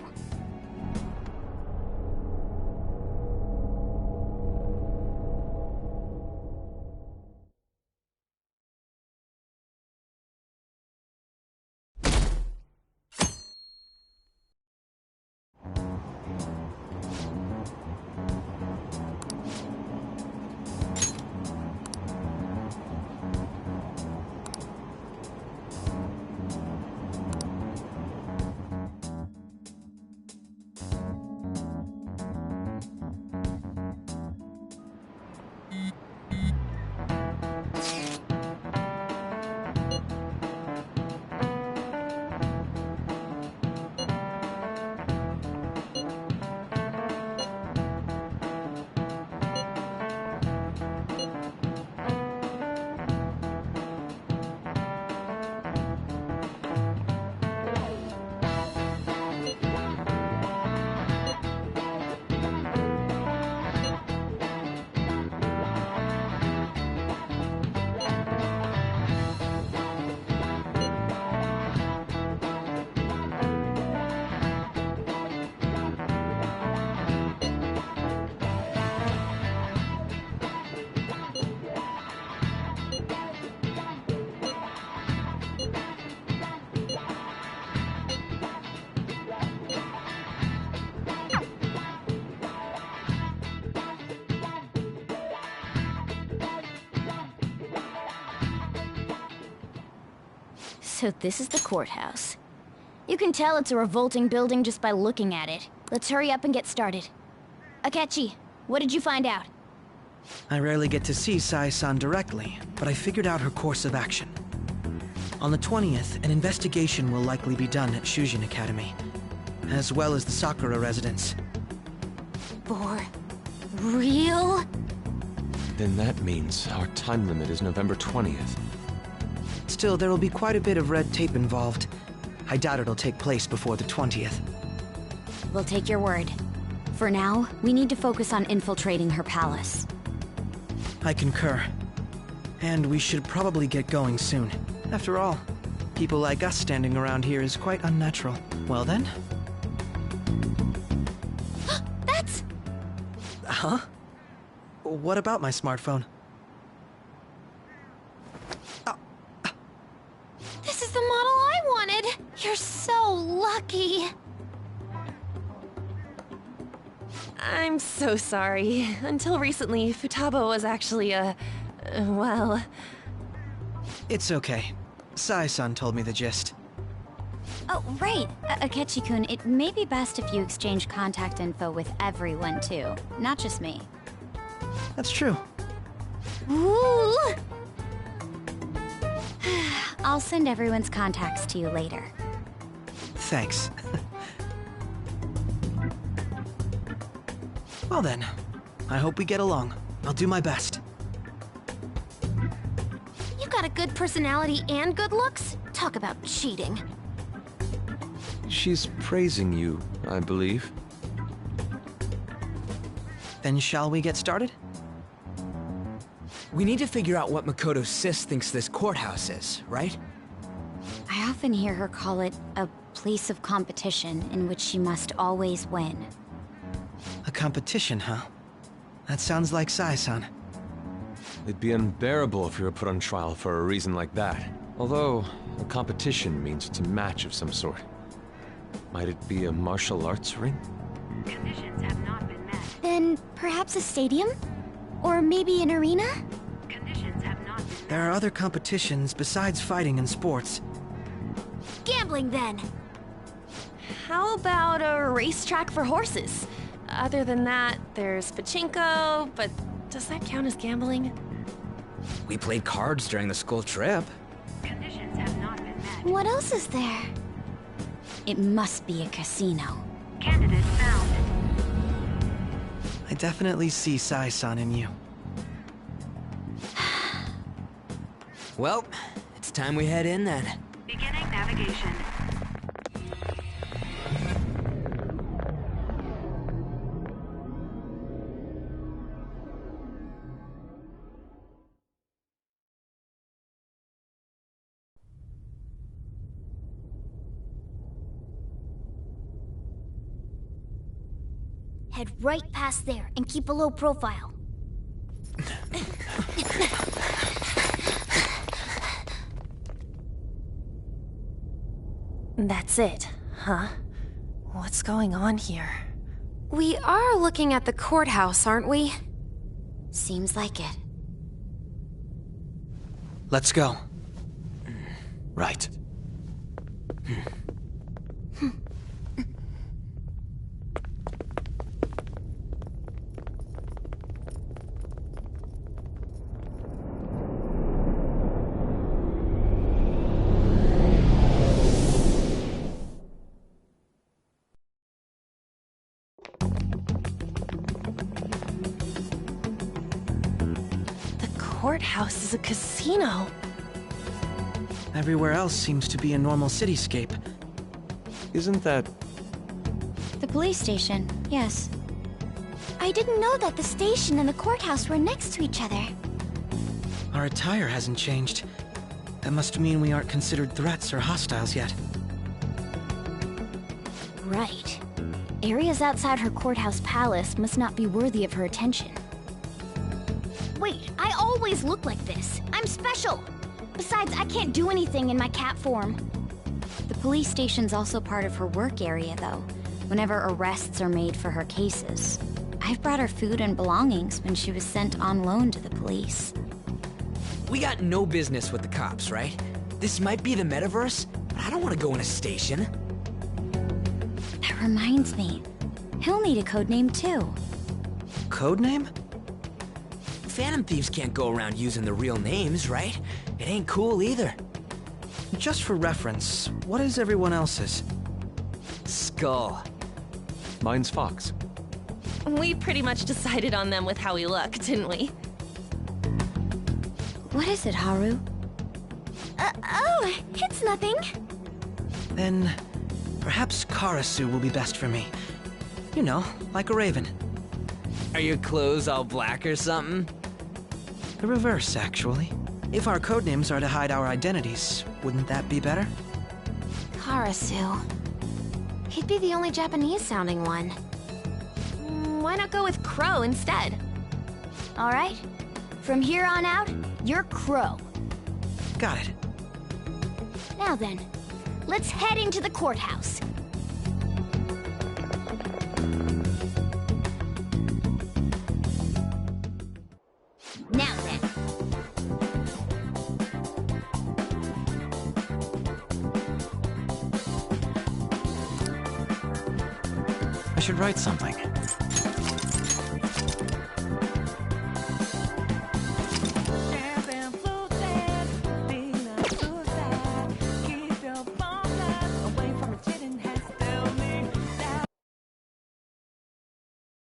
So this is the courthouse. You can tell it's a revolting building just by looking at it. Let's hurry up and get started. Akechi, what did you find out? I rarely get to see Sai-san directly, but I figured out her course of action. On the 20th, an investigation will likely be done at Shujin Academy, as well as the Sakura residence. For real? Then that means our time limit is November 20th. Still, there will be quite a bit of red tape involved. I doubt it'll take place before the 20th. We'll take your word. For now, we need to focus on infiltrating her palace. I concur. And we should probably get going soon. After all, people like us standing around here is quite unnatural. Well then? That's... Huh? What about my smartphone? This is the lucky. I'm so sorry. Until recently, Futaba was actually well... It's okay. Sai-san told me the gist. Oh, right. Akechi-kun, it may be best if you exchange contact info with everyone, too. Not just me. That's true. Ooh! I'll send everyone's contacts to you later. Thanks. Well then, I hope we get along. I'll do my best. You got a good personality and good looks? Talk about cheating. She's praising you, I believe. Then shall we get started? We need to figure out what Makoto's sis thinks this courthouse is, right? I often hear her call it a place of competition in which she must always win. A competition, huh? That sounds like Sai-san. It'd be unbearable if we were put on trial for a reason like that. Although, a competition means it's a match of some sort. Might it be a martial arts ring? Conditions have not been met. Then perhaps a stadium? Or maybe an arena? Conditions have not been met. There are other competitions besides fighting and sports. Gambling, then. How about a racetrack for horses? Other than that, there's pachinko, but does that count as gambling? We played cards during the school trip. Conditions have not been met. What else is there? It must be a casino. Candidate found. I definitely see Sai-san in you. Well, it's time we head in then. Beginning navigation. Head right past there and keep a low profile. That's it, huh? What's going on here? We are looking at the courthouse, aren't we? Seems like it. Let's go. Right. Courthouse is a casino. Everywhere else seems to be a normal cityscape. Isn't that... The police station, yes. I didn't know that the station and the courthouse were next to each other. Our attire hasn't changed. That must mean we aren't considered threats or hostiles yet. Right. Areas outside her courthouse palace must not be worthy of her attention. Wait, I always look like this. I'm special. Besides, I can't do anything in my cat form. The police station's also part of her work area, though, whenever arrests are made for her cases. I've brought her food and belongings when she was sent on loan to the police. We got no business with the cops, right? This might be the metaverse, but I don't want to go in a station. That reminds me. He'll need a codename, too. Codename? Phantom thieves can't go around using the real names, right? It ain't cool either. Just for reference, what is everyone else's? Skull. Mine's Fox. We pretty much decided on them with how we look, didn't we? What is it, Haru? Oh, it's nothing. Then, perhaps Karasu will be best for me. You know, like a raven. Are your clothes all black or something? The reverse, actually. If our codenames are to hide our identities, wouldn't that be better? Karasu. He'd be the only Japanese-sounding one. Why not go with Crow instead? All right. From here on out, you're Crow. Got it. Now then, let's head into the courthouse. should write something.